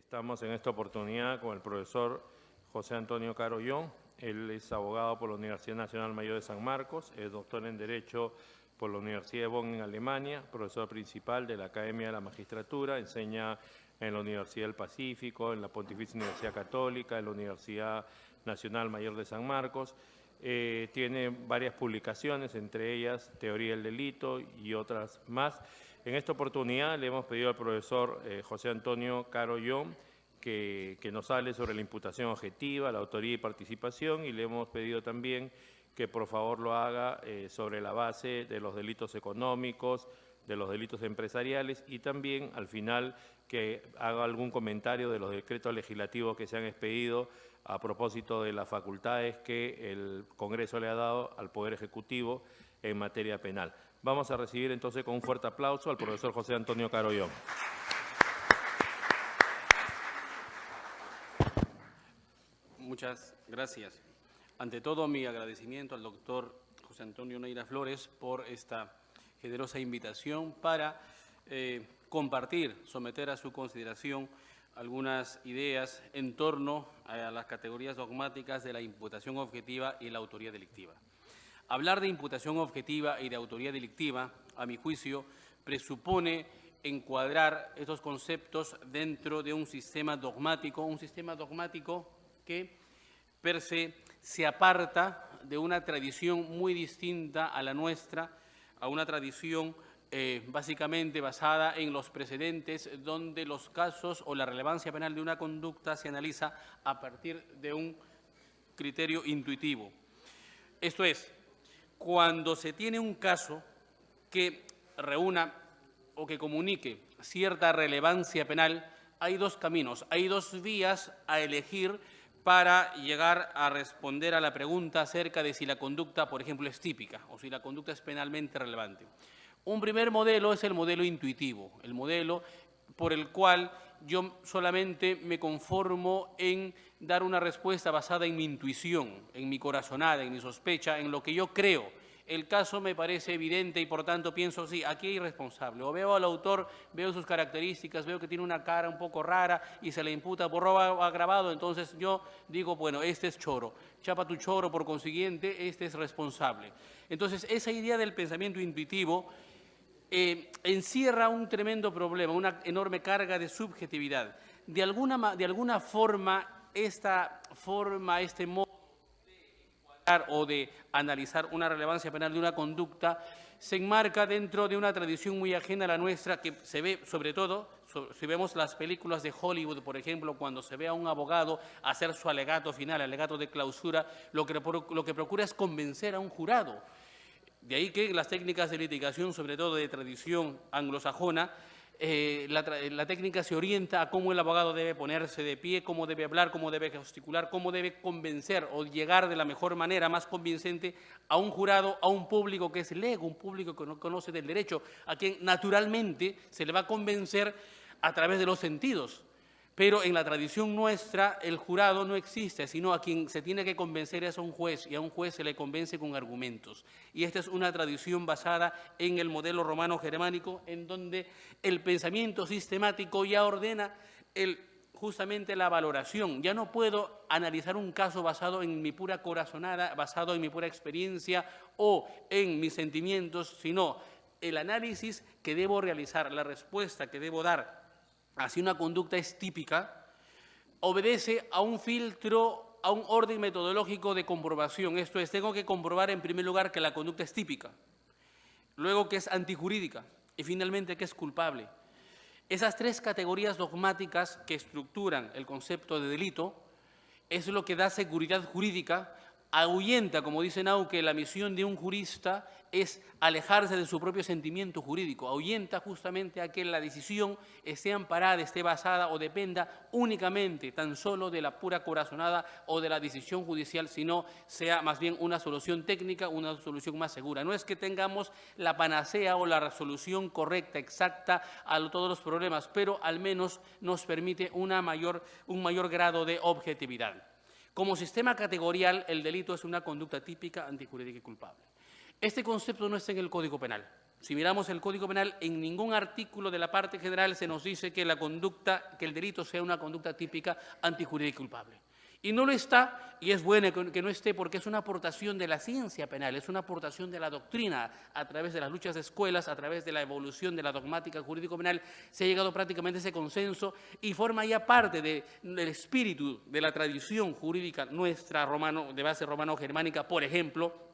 Estamos en esta oportunidad con el profesor José Antonio Caro Young. Él es abogado por la Universidad Nacional Mayor de San Marcos, es doctor en Derecho por la Universidad de Bonn en Alemania, profesor principal de la Academia de la Magistratura, enseña en la Universidad del Pacífico, en la Pontificia Universidad Católica, en la Universidad Nacional Mayor de San Marcos. Tiene varias publicaciones, entre ellas Teoría del Delito y otras más. En esta oportunidad le hemos pedido al profesor José Antonio Caro Young que nos hable sobre la imputación objetiva, la autoría y participación, y le hemos pedido también que por favor lo haga sobre la base de los delitos económicos, de los delitos empresariales, y también al final que haga algún comentario de los decretos legislativos que se han expedido a propósito de las facultades que el Congreso le ha dado al Poder Ejecutivo en materia penal. Vamos a recibir entonces con un fuerte aplauso al profesor José Antonio Caro Young. Muchas gracias. Ante todo, mi agradecimiento al doctor José Antonio Neira Flores por esta generosa invitación para compartir, someter a su consideración algunas ideas en torno a las categorías dogmáticas de la imputación objetiva y la autoría delictiva. Hablar de imputación objetiva y de autoría delictiva, a mi juicio, presupone encuadrar estos conceptos dentro de un sistema dogmático que per se aparta de una tradición muy distinta a la nuestra, a una tradición básicamente basada en los precedentes donde los casos o la relevancia penal de una conducta se analiza a partir de un criterio intuitivo. Esto es, cuando se tiene un caso que reúna o que comunique cierta relevancia penal, hay dos caminos, hay dos vías a elegir para llegar a responder a la pregunta acerca de si la conducta, por ejemplo, es típica o si la conducta es penalmente relevante. Un primer modelo es el modelo intuitivo, el modelo por el cual yo solamente me conformo en dar una respuesta basada en mi intuición, en mi corazonada, en mi sospecha, en lo que yo creo. El caso me parece evidente y, por tanto, pienso, sí, aquí hay responsable. O veo al autor, veo sus características, veo que tiene una cara un poco rara y se le imputa por robo agravado, entonces yo digo, bueno, este es choro. Chapa tu choro, por consiguiente, este es responsable. Entonces, esa idea del pensamiento intuitivo encierra un tremendo problema, una enorme carga de subjetividad. De alguna forma, este modo o de analizar una relevancia penal de una conducta se enmarca dentro de una tradición muy ajena a la nuestra que se ve, sobre todo, si vemos las películas de Hollywood, por ejemplo, cuando se ve a un abogado hacer su alegato final, alegato de clausura, lo que procura es convencer a un jurado. De ahí que las técnicas de litigación, sobre todo de tradición anglosajona, la técnica se orienta a cómo el abogado debe ponerse de pie, cómo debe hablar, cómo debe gesticular, cómo debe convencer o llegar de la mejor manera, más convincente, a un jurado, a un público que es lego, un público que no conoce del derecho, a quien naturalmente se le va a convencer a través de los sentidos. Pero en la tradición nuestra el jurado no existe, sino a quien se tiene que convencer es a un juez, y a un juez se le convence con argumentos. Y esta es una tradición basada en el modelo romano-germánico, en donde el pensamiento sistemático ya ordena justamente la valoración. Ya no puedo analizar un caso basado en mi pura corazonada, basado en mi pura experiencia o en mis sentimientos, sino el análisis que debo realizar, la respuesta que debo dar si una conducta es típica, obedece a un filtro, a un orden metodológico de comprobación. Esto es, tengo que comprobar en primer lugar que la conducta es típica, luego que es antijurídica y finalmente que es culpable. Esas tres categorías dogmáticas que estructuran el concepto de delito es lo que da seguridad jurídica, ahuyenta, como dice Nauque, la misión de un jurista es alejarse de su propio sentimiento jurídico, ahuyenta justamente a que la decisión esté amparada, esté basada o dependa únicamente tan solo de la pura corazonada o de la decisión judicial, sino sea más bien una solución técnica, una solución más segura. No es que tengamos la panacea o la resolución correcta, exacta a todos los problemas, pero al menos nos permite un mayor grado de objetividad. Como sistema categorial, el delito es una conducta típica, antijurídica y culpable. Este concepto no está en el Código Penal. Si miramos el Código Penal, en ningún artículo de la parte general se nos dice que el delito sea una conducta típica antijurídica y culpable. Y no lo está, y es bueno que no esté, porque es una aportación de la ciencia penal, es una aportación de la doctrina a través de las luchas de escuelas, a través de la evolución de la dogmática jurídico-penal, se ha llegado prácticamente a ese consenso y forma ya parte del espíritu de la tradición jurídica nuestra de base romano-germánica, por ejemplo,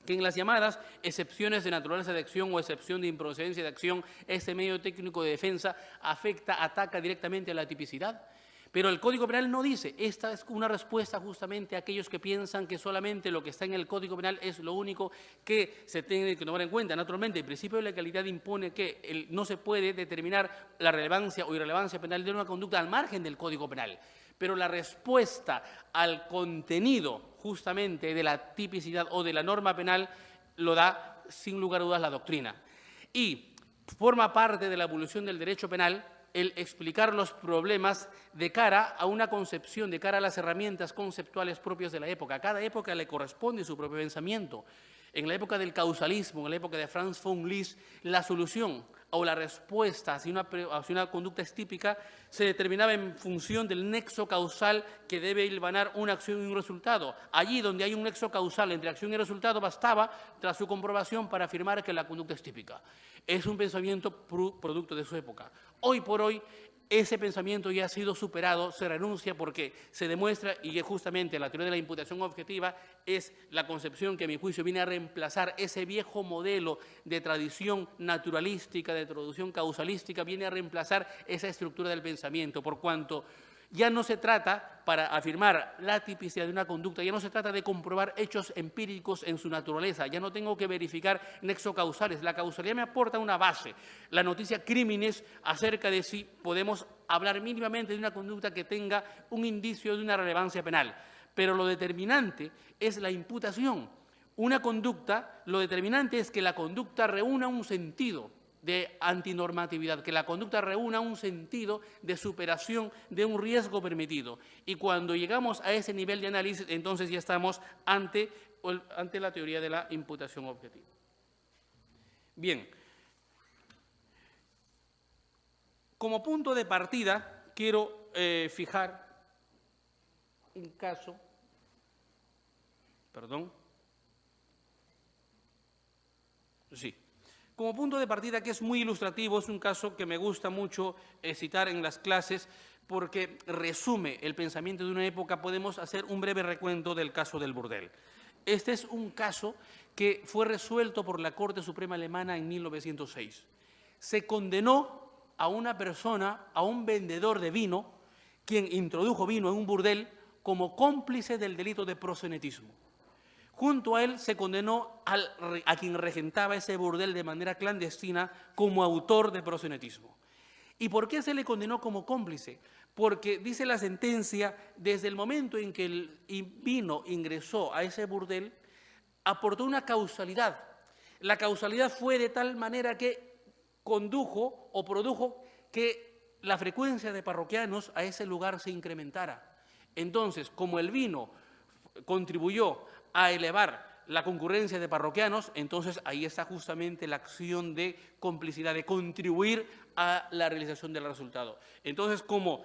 que en las llamadas excepciones de naturaleza de acción o excepción de improcedencia de acción, este medio técnico de defensa ataca directamente a la tipicidad. Pero el Código Penal no dice, esta es una respuesta justamente a aquellos que piensan que solamente lo que está en el Código Penal es lo único que se tiene que tomar en cuenta. Naturalmente, el principio de legalidad impone que no se puede determinar la relevancia o irrelevancia penal de una conducta al margen del Código Penal. Pero la respuesta al contenido justamente de la tipicidad o de la norma penal lo da sin lugar a dudas la doctrina. Y forma parte de la evolución del derecho penal el explicar los problemas de cara a una concepción, de cara a las herramientas conceptuales propias de la época. A cada época le corresponde su propio pensamiento. En la época del causalismo, en la época de Franz von Liszt, la solución o la respuesta hacia una conducta típica se determinaba en función del nexo causal que debe hilvanar una acción y un resultado. Allí donde hay un nexo causal entre acción y resultado bastaba, tras su comprobación, para afirmar que la conducta es típica. Es un pensamiento producto de su época. Hoy por hoy, ese pensamiento ya ha sido superado, se renuncia porque se demuestra, y justamente la teoría de la imputación objetiva es la concepción que, a mi juicio, viene a reemplazar ese viejo modelo de tradición naturalística, de traducción causalística, viene a reemplazar esa estructura del pensamiento, por cuanto ya no se trata, para afirmar la tipicidad de una conducta, ya no se trata de comprobar hechos empíricos en su naturaleza, ya no tengo que verificar nexos causales, la causalidad me aporta una base, la noticia crímenes acerca de si podemos hablar mínimamente de una conducta que tenga un indicio de una relevancia penal, pero lo determinante es la imputación. Una conducta, lo determinante es que la conducta reúna un sentido de antinormatividad, que la conducta reúna un sentido de superación de un riesgo permitido. Y cuando llegamos a ese nivel de análisis, entonces ya estamos ante la teoría de la imputación objetiva. Bien, como punto de partida quiero fijar un caso, Como punto de partida que es muy ilustrativo, es un caso que me gusta mucho citar en las clases porque resume el pensamiento de una época. Podemos hacer un breve recuento del caso del burdel. Este es un caso que fue resuelto por la Corte Suprema Alemana en 1906. Se condenó a una persona, a un vendedor de vino, quien introdujo vino en un burdel como cómplice del delito de proxenetismo. Junto a él se condenó a quien regentaba ese burdel de manera clandestina como autor de proxenetismo. ¿Y por qué se le condenó como cómplice? Porque, dice la sentencia, desde el momento en que el vino ingresó a ese burdel, aportó una causalidad. La causalidad fue de tal manera que condujo o produjo que la frecuencia de parroquianos a ese lugar se incrementara. Entonces, como el vino contribuyó a elevar la concurrencia de parroquianos, entonces ahí está justamente la acción de complicidad, de contribuir a la realización del resultado. Entonces, como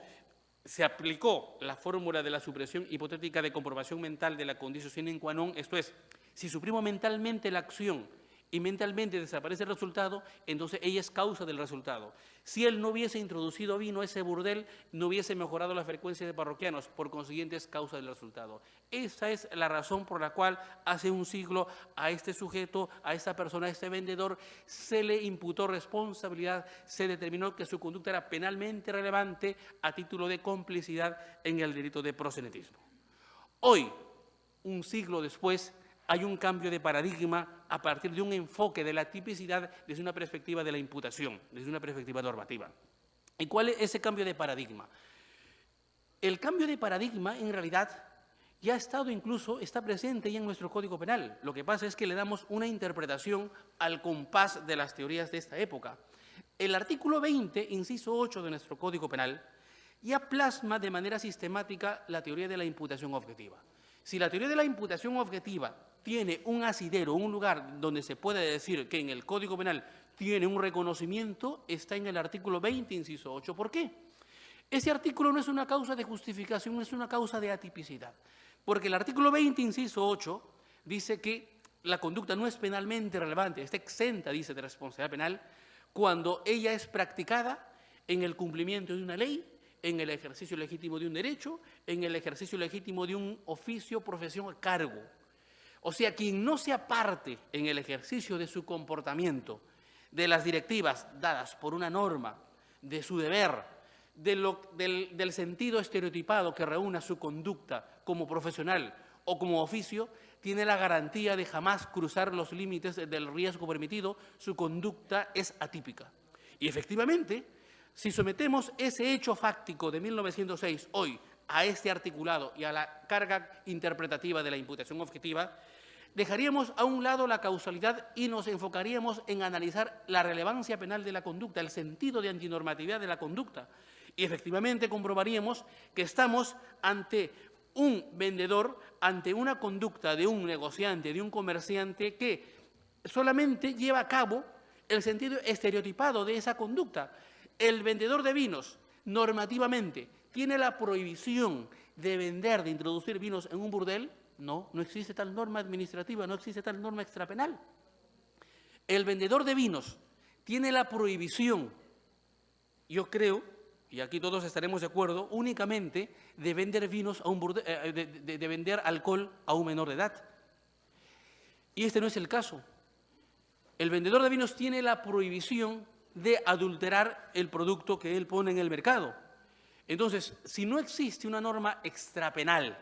se aplicó la fórmula de la supresión hipotética de comprobación mental de la condicio sine qua non, esto es, si suprimo mentalmente la acción y mentalmente desaparece el resultado, entonces ella es causa del resultado. Si él no hubiese introducido vino a ese burdel, no hubiese mejorado la frecuencia de parroquianos, por consiguiente es causa del resultado. Esa es la razón por la cual hace un siglo a este sujeto, a esta persona, a este vendedor, se le imputó responsabilidad, se determinó que su conducta era penalmente relevante a título de complicidad en el delito de proxenetismo. Hoy, un siglo después, hay un cambio de paradigma a partir de un enfoque de la tipicidad desde una perspectiva de la imputación, desde una perspectiva normativa. ¿Y cuál es ese cambio de paradigma? El cambio de paradigma, en realidad, ya ha estado incluso, está presente ya en nuestro Código Penal. Lo que pasa es que le damos una interpretación al compás de las teorías de esta época. El artículo 20, inciso 8 de nuestro Código Penal, ya plasma de manera sistemática la teoría de la imputación objetiva. Si la teoría de la imputación objetiva tiene un asidero, un lugar donde se puede decir que en el Código Penal tiene un reconocimiento, está en el artículo 20, inciso 8. ¿Por qué? Ese artículo no es una causa de justificación, es una causa de atipicidad. Porque el artículo 20, inciso 8, dice que la conducta no es penalmente relevante, está exenta, dice, de responsabilidad penal, cuando ella es practicada en el cumplimiento de una ley, en el ejercicio legítimo de un derecho, en el ejercicio legítimo de un oficio, profesión o cargo. O sea, quien no se aparte en el ejercicio de su comportamiento, de las directivas dadas por una norma, de su deber, del sentido estereotipado que reúna su conducta como profesional o como oficio, tiene la garantía de jamás cruzar los límites del riesgo permitido, su conducta es atípica. Y efectivamente, si sometemos ese hecho fáctico de 1906 hoy a este articulado y a la carga interpretativa de la imputación objetiva, dejaríamos a un lado la causalidad y nos enfocaríamos en analizar la relevancia penal de la conducta, el sentido de antinormatividad de la conducta. Y efectivamente comprobaríamos que estamos ante un vendedor, ante una conducta de un negociante, de un comerciante que solamente lleva a cabo el sentido estereotipado de esa conducta. El vendedor de vinos, normativamente, ¿tiene la prohibición de vender, de introducir vinos en un burdel? No, no existe tal norma administrativa, no existe tal norma extrapenal. El vendedor de vinos tiene la prohibición, yo creo, y aquí todos estaremos de acuerdo, únicamente de vender vinos a un burdel, de vender alcohol a un menor de edad. Y este no es el caso. El vendedor de vinos tiene la prohibición de adulterar el producto que él pone en el mercado. Entonces, si no existe una norma extrapenal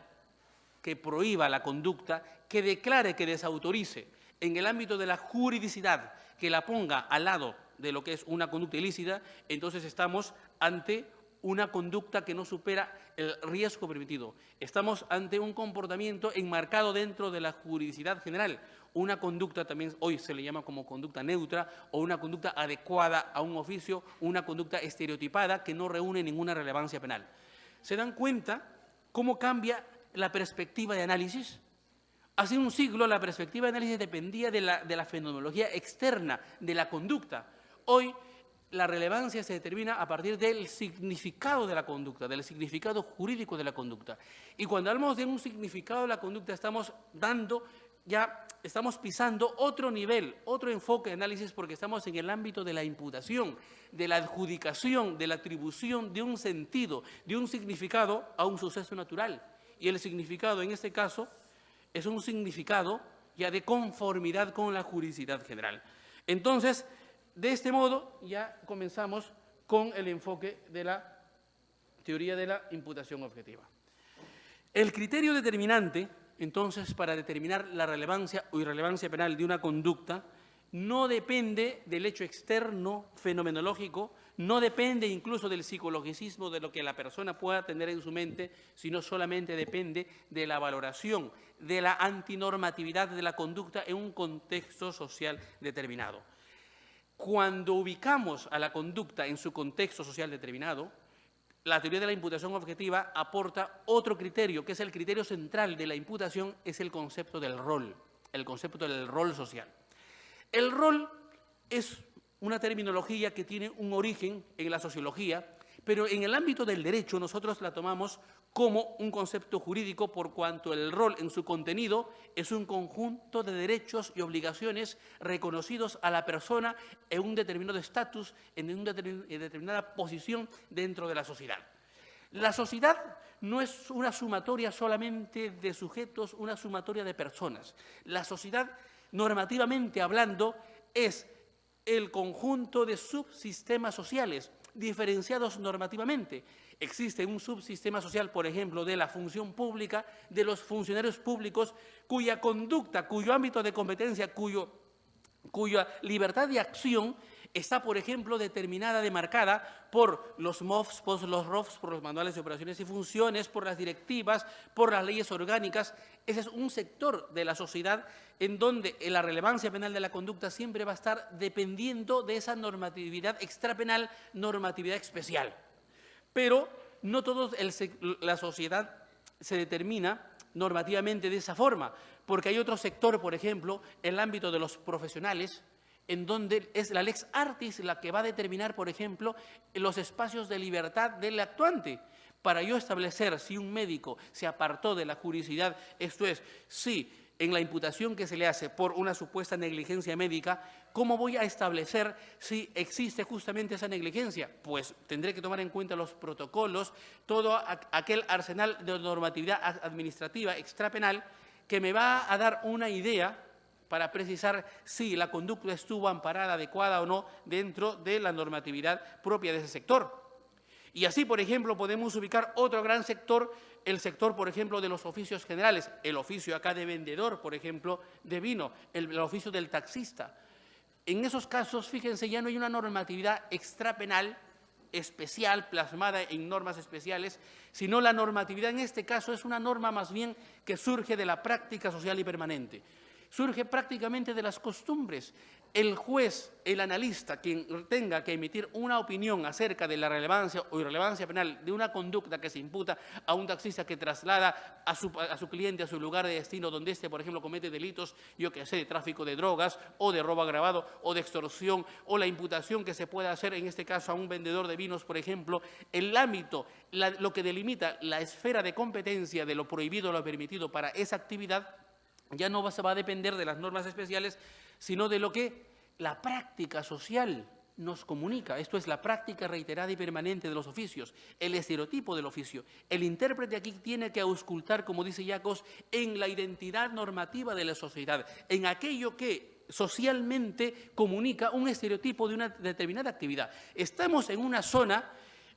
que prohíba la conducta, que declare, que desautorice en el ámbito de la juridicidad, que la ponga al lado de lo que es una conducta ilícita, entonces estamos ante una conducta que no supera el riesgo permitido. Estamos ante un comportamiento enmarcado dentro de la juridicidad general. Una conducta también hoy se le llama como conducta neutra o una conducta adecuada a un oficio, una conducta estereotipada que no reúne ninguna relevancia penal. ¿Se dan cuenta cómo cambia la perspectiva de análisis? Hace un siglo la perspectiva de análisis dependía de la fenomenología externa, de la conducta. Hoy la relevancia se determina a partir del significado de la conducta, del significado jurídico de la conducta. Y cuando hablamos de un significado de la conducta estamos pisando otro nivel, otro enfoque de análisis porque estamos en el ámbito de la imputación, de la adjudicación, de la atribución de un sentido, de un significado a un suceso natural. Y el significado en este caso es un significado ya de conformidad con la juridicidad general. Entonces, de este modo ya comenzamos con el enfoque de la teoría de la imputación objetiva. El criterio determinante, entonces, para determinar la relevancia o irrelevancia penal de una conducta, no depende del hecho externo fenomenológico, no depende incluso del psicologicismo de lo que la persona pueda tener en su mente, sino solamente depende de la valoración, de la antinormatividad de la conducta en un contexto social determinado. Cuando ubicamos a la conducta en su contexto social determinado, la teoría de la imputación objetiva aporta otro criterio, que es el criterio central de la imputación, es el concepto del rol social. El rol es una terminología que tiene un origen en la sociología, pero en el ámbito del derecho nosotros la tomamos como un concepto jurídico por cuanto el rol en su contenido es un conjunto de derechos y obligaciones reconocidos a la persona en un determinado estatus, en una determinada posición dentro de la sociedad. La sociedad no es una sumatoria solamente de sujetos, una sumatoria de personas. La sociedad, normativamente hablando, es el conjunto de subsistemas sociales diferenciados normativamente. Existe un subsistema social, por ejemplo, de la función pública, de los funcionarios públicos, cuya conducta, cuyo ámbito de competencia, cuya libertad de acción está, por ejemplo, determinada, demarcada por los MOFs, por los ROFs, por los manuales de operaciones y funciones, por las directivas, por las leyes orgánicas. Ese es un sector de la sociedad en donde la relevancia penal de la conducta siempre va a estar dependiendo de esa normatividad extrapenal, normatividad especial. Pero no toda la sociedad se determina normativamente de esa forma. porque hay otro sector, por ejemplo, el ámbito de los profesionales, en donde es la lex artis la que va a determinar, por ejemplo, los espacios de libertad del actuante. Para yo establecer si un médico se apartó de la juridicidad, esto es, si en la imputación que se le hace por una supuesta negligencia médica, ¿cómo voy a establecer si existe justamente esa negligencia? Pues tendré que tomar en cuenta los protocolos, todo aquel arsenal de normatividad administrativa extrapenal que me va a dar una idea para precisar si la conducta estuvo amparada, adecuada o no dentro de la normatividad propia de ese sector. Y así, por ejemplo, podemos ubicar otro gran sector, el sector, por ejemplo, de los oficios generales, el oficio acá de vendedor, por ejemplo, de vino, el oficio del taxista. En esos casos, fíjense, ya no hay una normatividad extrapenal especial, plasmada en normas especiales, sino la normatividad en este caso es una norma más bien que surge de la práctica social y permanente. Surge prácticamente de las costumbres. El juez, el analista, quien tenga que emitir una opinión acerca de la relevancia o irrelevancia penal de una conducta que se imputa a un taxista que traslada a su cliente a su lugar de destino donde éste, por ejemplo, comete delitos, yo que sé, de tráfico de drogas o de robo agravado o de extorsión, o la imputación que se pueda hacer, en este caso, a un vendedor de vinos, por ejemplo, el ámbito, lo que delimita la esfera de competencia de lo prohibido o lo permitido para esa actividad, ya no se va a depender de las normas especiales, sino de lo que la práctica social nos comunica. Esto es la práctica reiterada y permanente de los oficios, el estereotipo del oficio. El intérprete aquí tiene que auscultar, como dice Yacos, en la identidad normativa de la sociedad, en aquello que socialmente comunica un estereotipo de una determinada actividad. Estamos en una zona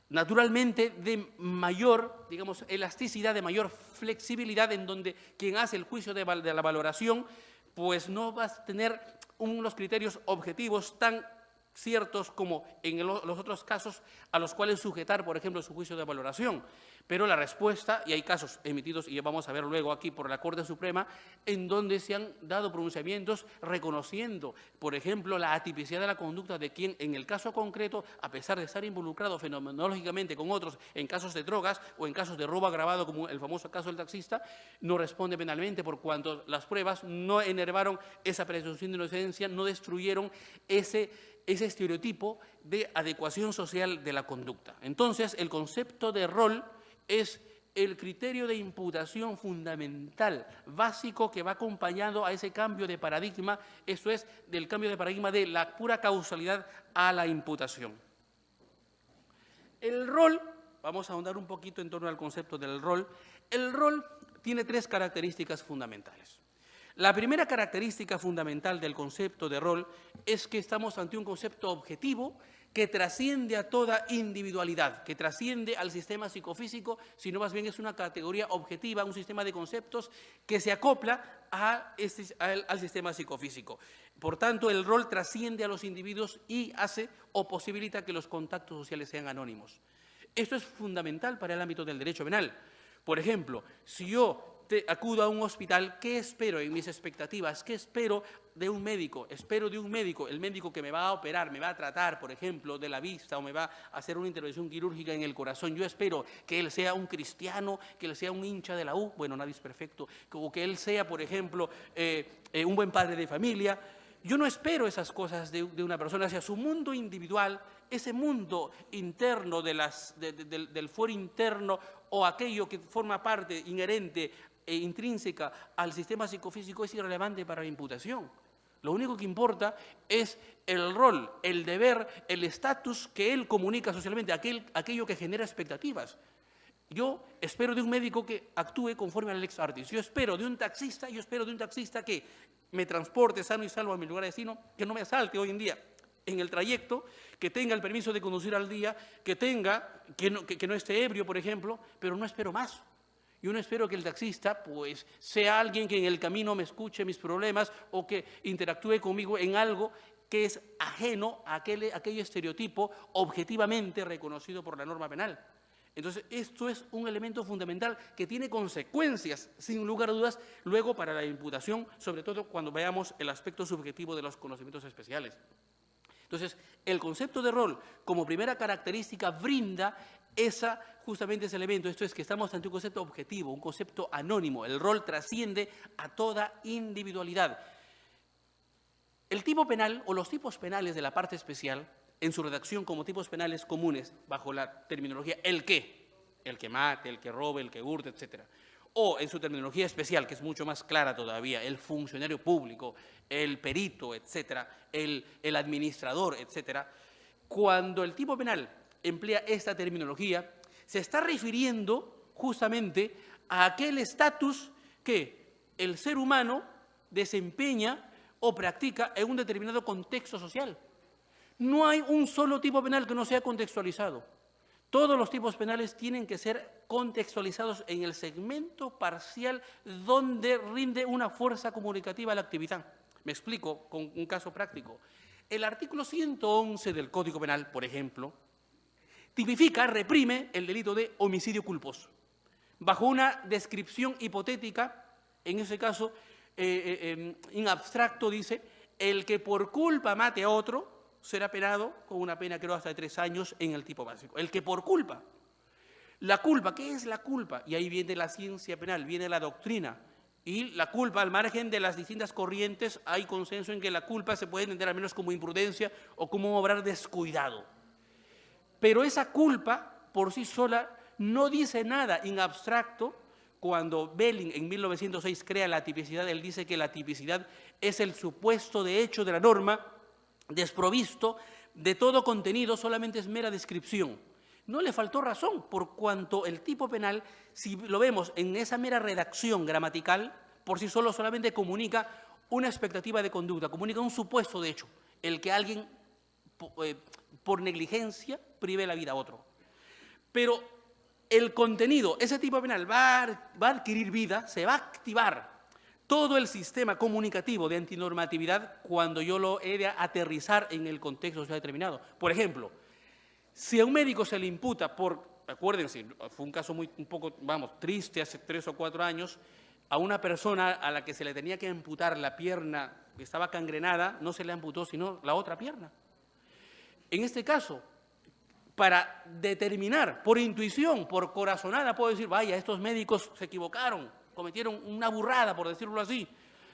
naturalmente de mayor, digamos, elasticidad, de mayor flexibilidad, en donde quien hace el juicio de la valoración, pues no va a tener unos criterios objetivos tan ciertos como en los otros casos a los cuales sujetar, por ejemplo, su juicio de valoración. Pero la respuesta, y hay casos emitidos, y vamos a ver luego aquí por la Corte Suprema, en donde se han dado pronunciamientos reconociendo, por ejemplo, la atipicidad de la conducta de quien, en el caso concreto, a pesar de estar involucrado fenomenológicamente con otros en casos de drogas o en casos de robo agravado, como el famoso caso del taxista, no responde penalmente por cuanto las pruebas no enervaron esa presunción de inocencia, no destruyeron ese estereotipo de adecuación social de la conducta. Entonces, el concepto de rol es el criterio de imputación fundamental, básico, que va acompañado a ese cambio de paradigma, esto es, del cambio de paradigma de la pura causalidad a la imputación. El rol, vamos a ahondar un poquito en torno al concepto del rol. El rol tiene tres características fundamentales. La primera característica fundamental del concepto de rol es que estamos ante un concepto objetivo que trasciende a toda individualidad, que trasciende al sistema psicofísico, sino más bien es una categoría objetiva, un sistema de conceptos que se acopla al sistema psicofísico. Por tanto, el rol trasciende a los individuos y hace o posibilita que los contactos sociales sean anónimos. Esto es fundamental para el ámbito del derecho penal. Por ejemplo, si yo acudo a un hospital, ¿qué espero en mis expectativas? ¿Qué espero de un médico? Espero de un médico, el médico que me va a operar, me va a tratar, por ejemplo, de la vista o me va a hacer una intervención quirúrgica en el corazón. Yo espero que él sea un cristiano, que él sea un hincha de la U, bueno, nadie es perfecto, o que él sea, por ejemplo, un buen padre de familia. Yo no espero esas cosas de una persona, hacia su mundo individual, ese mundo interno del fuero interno o aquello que forma parte inherente e intrínseca al sistema psicofísico es irrelevante para la imputación. Lo único que importa es el rol, el deber, el estatus que él comunica socialmente, aquello que genera expectativas. Yo espero de un médico que actúe conforme a la lex artis. Yo espero de un taxista que me transporte sano y salvo a mi lugar de destino, que no me asalte hoy en día en el trayecto, que tenga el permiso de conducir al día, que no esté ebrio, por ejemplo, pero no espero más. Yo no espero que el taxista pues, sea alguien que en el camino me escuche mis problemas o que interactúe conmigo en algo que es ajeno a aquel estereotipo objetivamente reconocido por la norma penal. Entonces, esto es un elemento fundamental que tiene consecuencias, sin lugar a dudas, luego para la imputación, sobre todo cuando veamos el aspecto subjetivo de los conocimientos especiales. Entonces, el concepto de rol como primera característica brinda justamente ese elemento. Esto es que estamos ante un concepto objetivo, un concepto anónimo. El rol trasciende a toda individualidad. El tipo penal o los tipos penales de la parte especial, en su redacción como tipos penales comunes, bajo la terminología el que mate, el que robe, el que hurte, etcétera. O en su terminología especial, que es mucho más clara todavía, el funcionario público, el perito, etcétera, el administrador, etcétera. Cuando el tipo penal emplea esta terminología, se está refiriendo justamente a aquel estatus que el ser humano desempeña o practica en un determinado contexto social. No hay un solo tipo penal que no sea contextualizado. Todos los tipos penales tienen que ser contextualizados en el segmento parcial donde rinde una fuerza comunicativa a la actividad. Me explico con un caso práctico. El artículo 111 del Código Penal, por ejemplo, tipifica, reprime el delito de homicidio culposo. Bajo una descripción hipotética, en ese caso, en abstracto dice, el que por culpa mate a otro será penado con una pena, creo, hasta de 3 años en el tipo básico. El que por culpa. La culpa, ¿qué es la culpa? Y ahí viene la ciencia penal, viene la doctrina. Y la culpa, al margen de las distintas corrientes, hay consenso en que la culpa se puede entender al menos como imprudencia o como un obrar descuidado. Pero esa culpa, por sí sola, no dice nada en abstracto. Cuando Belling en 1906 crea la tipicidad, él dice que la tipicidad es el supuesto de hecho de la norma desprovisto de todo contenido, solamente es mera descripción. No le faltó razón, por cuanto el tipo penal, si lo vemos en esa mera redacción gramatical, por sí solo solamente comunica una expectativa de conducta, comunica un supuesto de hecho, el que alguien por negligencia prive la vida a otro. Pero el contenido, ese tipo penal va a adquirir vida, se va a activar todo el sistema comunicativo de antinormatividad cuando yo lo he de aterrizar en el contexto social determinado. Por ejemplo, si a un médico se le imputa acuérdense, fue un caso un poco triste hace 3 o 4 años, a una persona a la que se le tenía que amputar la pierna que estaba gangrenada, no se le amputó sino la otra pierna. En este caso, para determinar por intuición, por corazonada, puedo decir, vaya, estos médicos se equivocaron, cometieron una burrada, por decirlo así,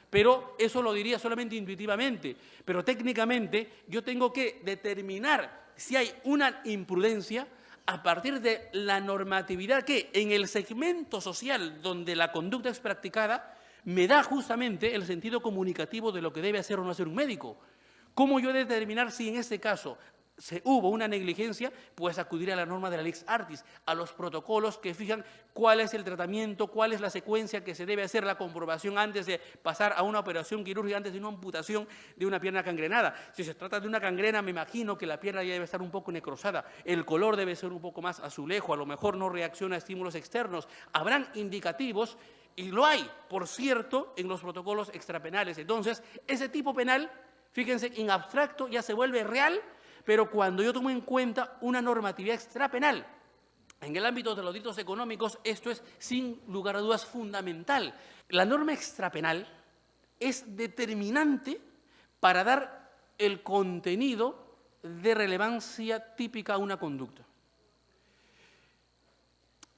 pero eso lo diría solamente intuitivamente. Pero técnicamente yo tengo que determinar si hay una imprudencia a partir de la normatividad que en el segmento social donde la conducta es practicada me da justamente el sentido comunicativo de lo que debe hacer o no hacer un médico. ¿Cómo yo he de determinar si en este caso hubo una negligencia? Pues acudir a la norma de la Lex Artis, a los protocolos que fijan cuál es el tratamiento, cuál es la secuencia que se debe hacer, la comprobación antes de pasar a una operación quirúrgica, antes de una amputación de una pierna gangrenada. Si se trata de una gangrena, me imagino que la pierna ya debe estar un poco necrosada, el color debe ser un poco más azulejo, a lo mejor no reacciona a estímulos externos. Habrán indicativos, y lo hay, por cierto, en los protocolos extrapenales. Entonces, ese tipo penal, fíjense, en abstracto ya se vuelve real, pero cuando yo tomo en cuenta una normatividad extrapenal, en el ámbito de los delitos económicos, esto es, sin lugar a dudas, fundamental. La norma extrapenal es determinante para dar el contenido de relevancia típica a una conducta.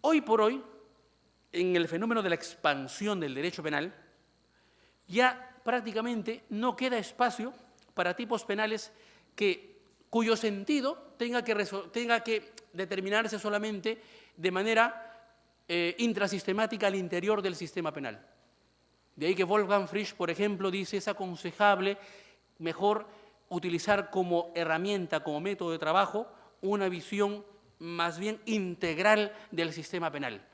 Hoy por hoy, en el fenómeno de la expansión del derecho penal, ya prácticamente no queda espacio para tipos penales cuyo sentido tenga que determinarse solamente de manera intrasistemática al interior del sistema penal. De ahí que Wolfgang Frisch, por ejemplo, dice es aconsejable mejor utilizar como herramienta, como método de trabajo, una visión más bien integral del sistema penal.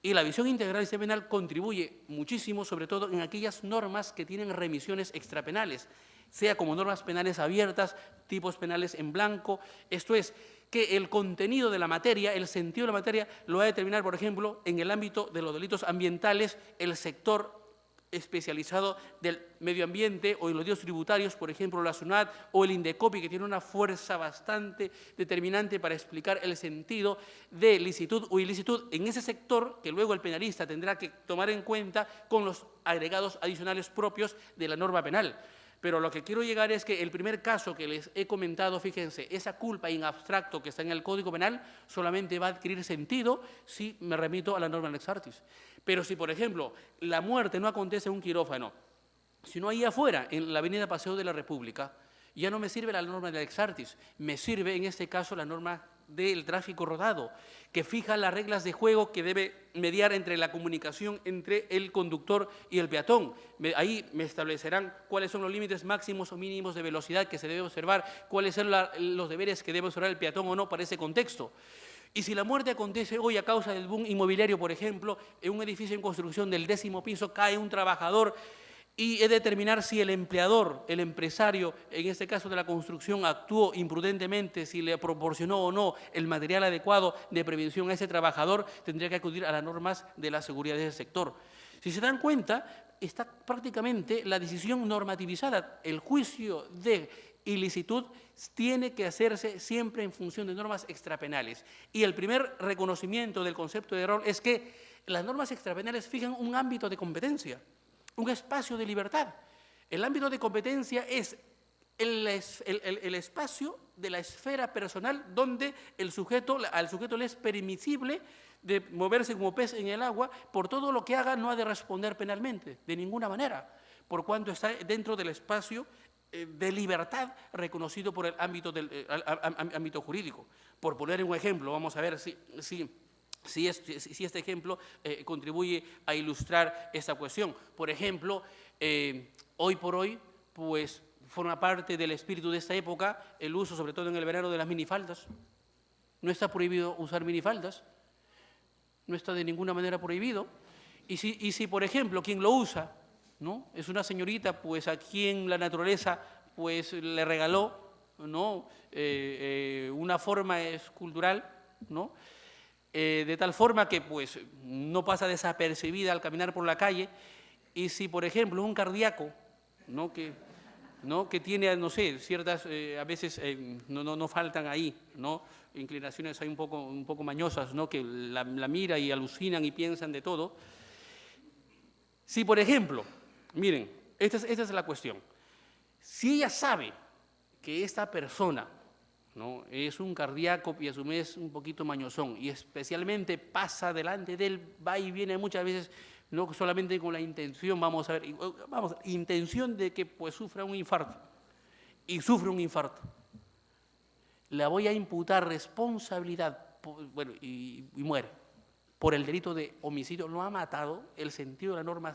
Y la visión integral del sistema penal contribuye muchísimo, sobre todo en aquellas normas que tienen remisiones extrapenales, sea como normas penales abiertas, tipos penales en blanco. Esto es, que el contenido de la materia, el sentido de la materia, lo va a determinar, por ejemplo, en el ámbito de los delitos ambientales, el sector especializado del medio ambiente, o en los delitos tributarios, por ejemplo, la SUNAT o el INDECOPI, que tiene una fuerza bastante determinante para explicar el sentido de licitud o ilicitud en ese sector, que luego el penalista tendrá que tomar en cuenta con los agregados adicionales propios de la norma penal. Pero lo que quiero llegar es que el primer caso que les he comentado, fíjense, esa culpa en abstracto que está en el Código Penal solamente va a adquirir sentido si me remito a la norma lex artis. Pero si, por ejemplo, la muerte no acontece en un quirófano, sino ahí afuera, en la avenida Paseo de la República, ya no me sirve la norma de lex artis, me sirve en este caso la norma del tráfico rodado, que fija las reglas de juego que debe mediar entre la comunicación entre el conductor y el peatón. Ahí me establecerán cuáles son los límites máximos o mínimos de velocidad que se debe observar, cuáles son los deberes que debe observar el peatón o no para ese contexto. Y si la muerte acontece hoy a causa del boom inmobiliario, por ejemplo, en un edificio en construcción del 10º piso cae un trabajador, y es determinar si el empleador, el empresario, en este caso de la construcción, actuó imprudentemente, si le proporcionó o no el material adecuado de prevención a ese trabajador, tendría que acudir a las normas de la seguridad de ese sector. Si se dan cuenta, está prácticamente la decisión normativizada. El juicio de ilicitud tiene que hacerse siempre en función de normas extrapenales. Y el primer reconocimiento del concepto de error es que las normas extrapenales fijan un ámbito de competencia, un espacio de libertad. El ámbito de competencia es el espacio de la esfera personal donde al sujeto le es permisible de moverse como pez en el agua. Por todo lo que haga no ha de responder penalmente, de ninguna manera, por cuanto está dentro del espacio de libertad reconocido por el ámbito jurídico. Por poner un ejemplo, vamos a ver si este ejemplo contribuye a ilustrar esta cuestión. Por ejemplo, hoy por hoy, pues forma parte del espíritu de esta época el uso, sobre todo en el verano, de las minifaldas. No está prohibido usar minifaldas, no está de ninguna manera prohibido. Y si por ejemplo, quien lo usa, ¿no?, es una señorita, pues a quien la naturaleza pues le regaló, ¿no?, una forma escultural, ¿no?, de tal forma que pues no pasa desapercibida al caminar por la calle. Y si, por ejemplo, un cardíaco, ¿no?, que tiene, no sé, ciertas, a veces no faltan ahí, ¿no?, inclinaciones hay un poco mañosas, ¿no?, que la mira y alucinan y piensan de todo. Si, por ejemplo, miren, esta es la cuestión. Si ella sabe que esta persona, ¿no?, es un cardíaco y a su vez un poquito mañosón, y especialmente pasa delante de él, va y viene muchas veces, no solamente con la intención, intención de que pues sufra un infarto, y sufre un infarto, le voy a imputar responsabilidad, y muere por el delito de homicidio. No ha matado, el sentido de la norma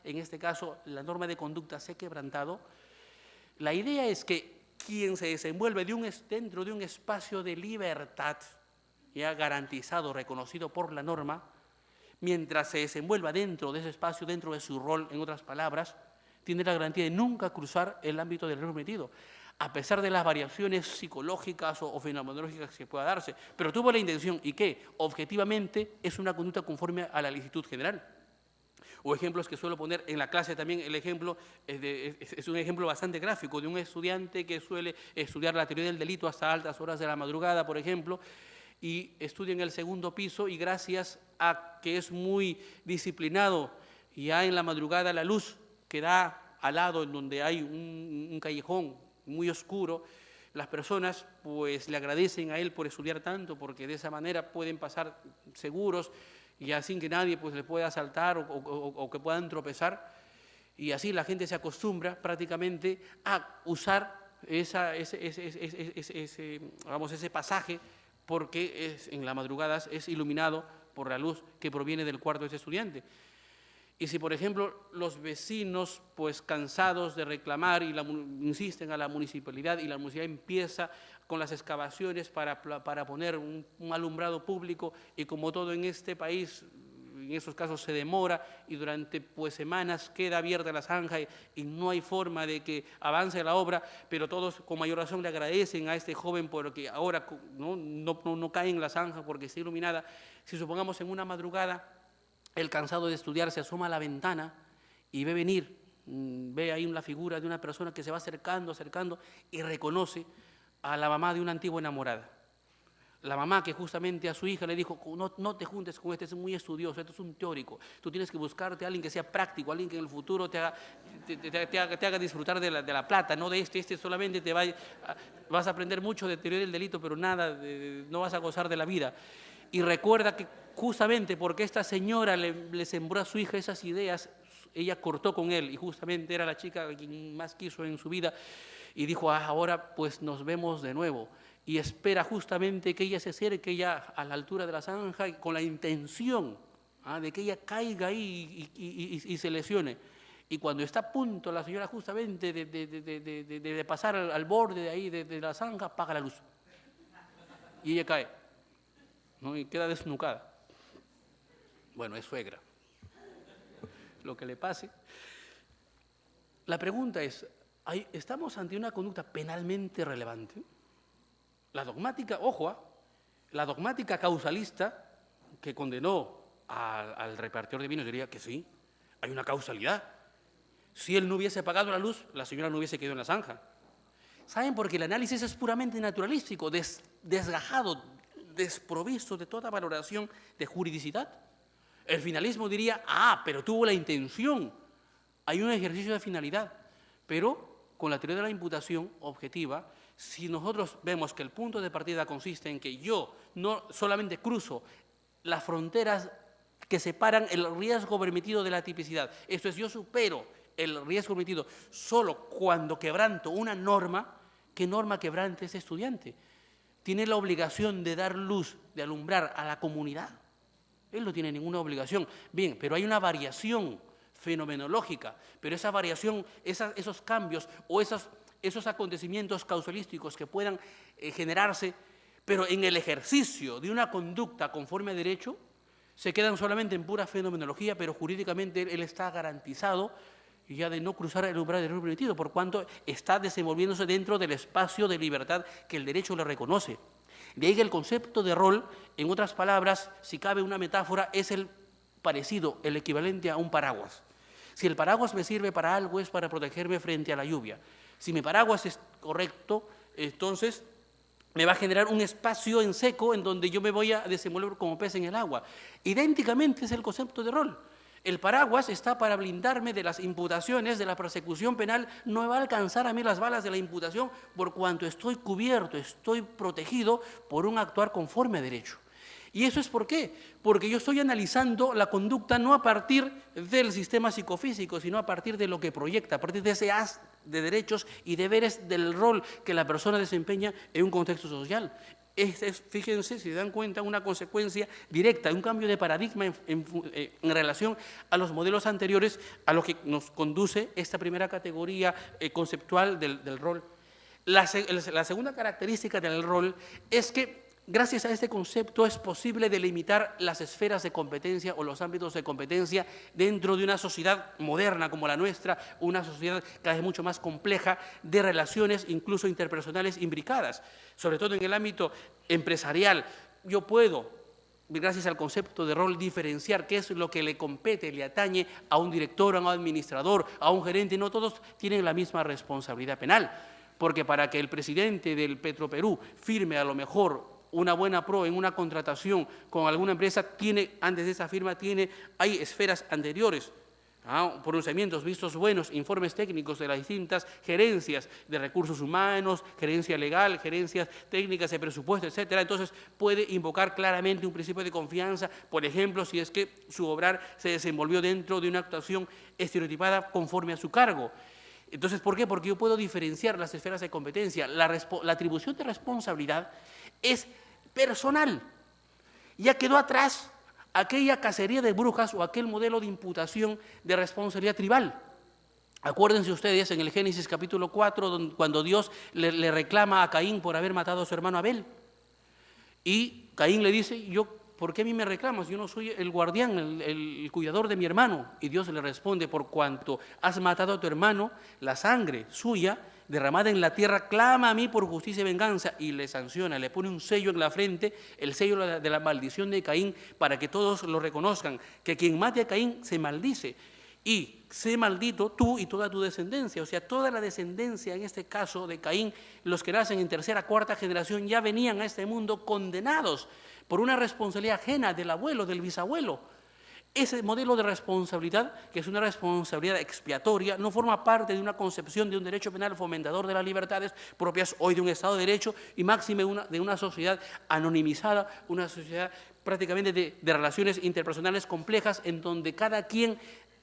en este caso, la norma de conducta se ha quebrantado. La idea es que quien se desenvuelve dentro de un espacio de libertad ya garantizado, reconocido por la norma, mientras se desenvuelva dentro de ese espacio, dentro de su rol, en otras palabras, tiene la garantía de nunca cruzar el ámbito del error cometido, a pesar de las variaciones psicológicas o fenomenológicas que pueda darse. Pero tuvo la intención y que, objetivamente, es una conducta conforme a la licitud general. O ejemplos que suelo poner en la clase también, el ejemplo es un ejemplo bastante gráfico de un estudiante que suele estudiar la teoría del delito hasta altas horas de la madrugada, por ejemplo, y estudia en el 2º piso, y gracias a que es muy disciplinado, ya en la madrugada la luz que da al lado en donde hay un callejón muy oscuro, las personas pues le agradecen a él por estudiar tanto, porque de esa manera pueden pasar seguros y sin que nadie pues le pueda asaltar o que puedan tropezar, y así la gente se acostumbra prácticamente a usar ese pasaje, porque en las madrugadas es iluminado por la luz que proviene del cuarto de ese estudiante. Y si, por ejemplo, los vecinos, pues cansados de reclamar, insisten a la municipalidad, y la municipalidad empieza con las excavaciones para poner un alumbrado público, y como todo en este país, en esos casos se demora, y durante pues semanas queda abierta la zanja y no hay forma de que avance la obra, pero todos con mayor razón le agradecen a este joven porque ahora no cae en la zanja porque está iluminada. Si supongamos en una madrugada, el cansado de estudiar se asoma a la ventana y ve venir, ve ahí la figura de una persona que se va acercando y reconoce a la mamá de una antigua enamorada. La mamá que justamente a su hija le dijo, no te juntes con este, es muy estudioso, este es un teórico, tú tienes que buscarte a alguien que sea práctico, alguien que en el futuro te haga disfrutar de la plata, no de este solamente vas a aprender mucho de teoría del delito, pero nada, no vas a gozar de la vida. Y recuerda que justamente porque esta señora le sembró a su hija esas ideas, ella cortó con él y justamente era la chica a quien más quiso en su vida y dijo, ahora pues nos vemos de nuevo. Y espera justamente que ella se acerque ya a la altura de la zanja con la intención de que ella caiga ahí y se lesione. Y cuando está a punto la señora justamente de pasar al borde de ahí de la zanja, apaga la luz. Y ella cae, ¿no? Y queda desnucada. Bueno, es suegra. Lo que le pase. La pregunta es, ¿estamos ante una conducta penalmente relevante? La dogmática, ojo, la dogmática causalista que condenó al repartidor de vinos diría que sí, hay una causalidad. Si él no hubiese apagado la luz, la señora no hubiese quedado en la zanja. ¿Saben? Porque el análisis es puramente naturalístico, desgajado, desprovisto de toda valoración de juridicidad. El finalismo diría, pero tuvo la intención. Hay un ejercicio de finalidad, pero con la teoría de la imputación objetiva, si nosotros vemos que el punto de partida consiste en que yo no solamente cruzo las fronteras que separan el riesgo permitido de la tipicidad, esto es, yo supero el riesgo permitido solo cuando quebranto una norma, ¿qué norma quebrante ese estudiante? ¿Tiene la obligación de dar luz, de alumbrar a la comunidad? Él no tiene ninguna obligación. Bien, pero hay una variación fenomenológica, pero esa variación, esos cambios o esos acontecimientos causalísticos que puedan generarse, pero en el ejercicio de una conducta conforme a derecho, se quedan solamente en pura fenomenología, pero jurídicamente él está garantizado ya de no cruzar el umbral del error permitido, por cuanto está desenvolviéndose dentro del espacio de libertad que el derecho le reconoce. De ahí que el concepto de rol, en otras palabras, si cabe una metáfora, es el parecido, el equivalente a un paraguas. Si el paraguas me sirve para algo, es para protegerme frente a la lluvia. Si mi paraguas es correcto, entonces me va a generar un espacio en seco en donde yo me voy a desenvolver como pez en el agua. Idénticamente es el concepto de rol. El paraguas está para blindarme de las imputaciones, de la persecución penal, no me va a alcanzar a mí las balas de la imputación por cuanto estoy cubierto, estoy protegido por un actuar conforme a derecho. ¿Y eso es por qué? Porque yo estoy analizando la conducta no a partir del sistema psicofísico, sino a partir de lo que proyecta, a partir de ese haz de derechos y deberes del rol que la persona desempeña en un contexto social. Fíjense, si se dan cuenta, una consecuencia directa, un cambio de paradigma en relación a los modelos anteriores a lo que nos conduce esta primera categoría conceptual del rol. La segunda característica del rol es que gracias a este concepto es posible delimitar las esferas de competencia o los ámbitos de competencia dentro de una sociedad moderna como la nuestra, una sociedad cada vez mucho más compleja de relaciones, incluso interpersonales imbricadas. Sobre todo en el ámbito empresarial, yo puedo, gracias al concepto de rol, diferenciar qué es lo que le compete, le atañe a un director, a un administrador, a un gerente. No todos tienen la misma responsabilidad penal, porque para que el presidente del Petroperú firme a lo mejor una buena pro en una contratación con alguna empresa, antes de esa firma hay esferas anteriores, pronunciamientos, vistos buenos, informes técnicos de las distintas gerencias de recursos humanos, gerencia legal, gerencias técnicas de presupuesto, etcétera. Entonces puede invocar claramente un principio de confianza, por ejemplo, si es que su obrar se desenvolvió dentro de una actuación estereotipada conforme a su cargo. Entonces, ¿por qué? Porque yo puedo diferenciar las esferas de competencia. La atribución de responsabilidad es personal. Ya quedó atrás aquella cacería de brujas o aquel modelo de imputación de responsabilidad tribal. Acuérdense ustedes en el Génesis capítulo 4, cuando Dios le reclama a Caín por haber matado a su hermano Abel. Y Caín le dice, ¿por qué a mí me reclamas? Yo no soy el guardián, el cuidador de mi hermano. Y Dios le responde, por cuanto has matado a tu hermano, la sangre suya derramada en la tierra, clama a mí por justicia y venganza, y le sanciona, le pone un sello en la frente, el sello de la maldición de Caín, para que todos lo reconozcan, que quien mate a Caín se maldice. y sé maldito tú y toda tu descendencia. O sea, toda la descendencia, en este caso de Caín, los que nacen en tercera, cuarta generación, ya venían a este mundo condenados por una responsabilidad ajena del abuelo, del bisabuelo. Ese modelo de responsabilidad, que es una responsabilidad expiatoria, no forma parte de una concepción de un derecho penal fomentador de las libertades propias hoy de un Estado de Derecho y máxime de una sociedad anonimizada, una sociedad prácticamente de relaciones interpersonales complejas en donde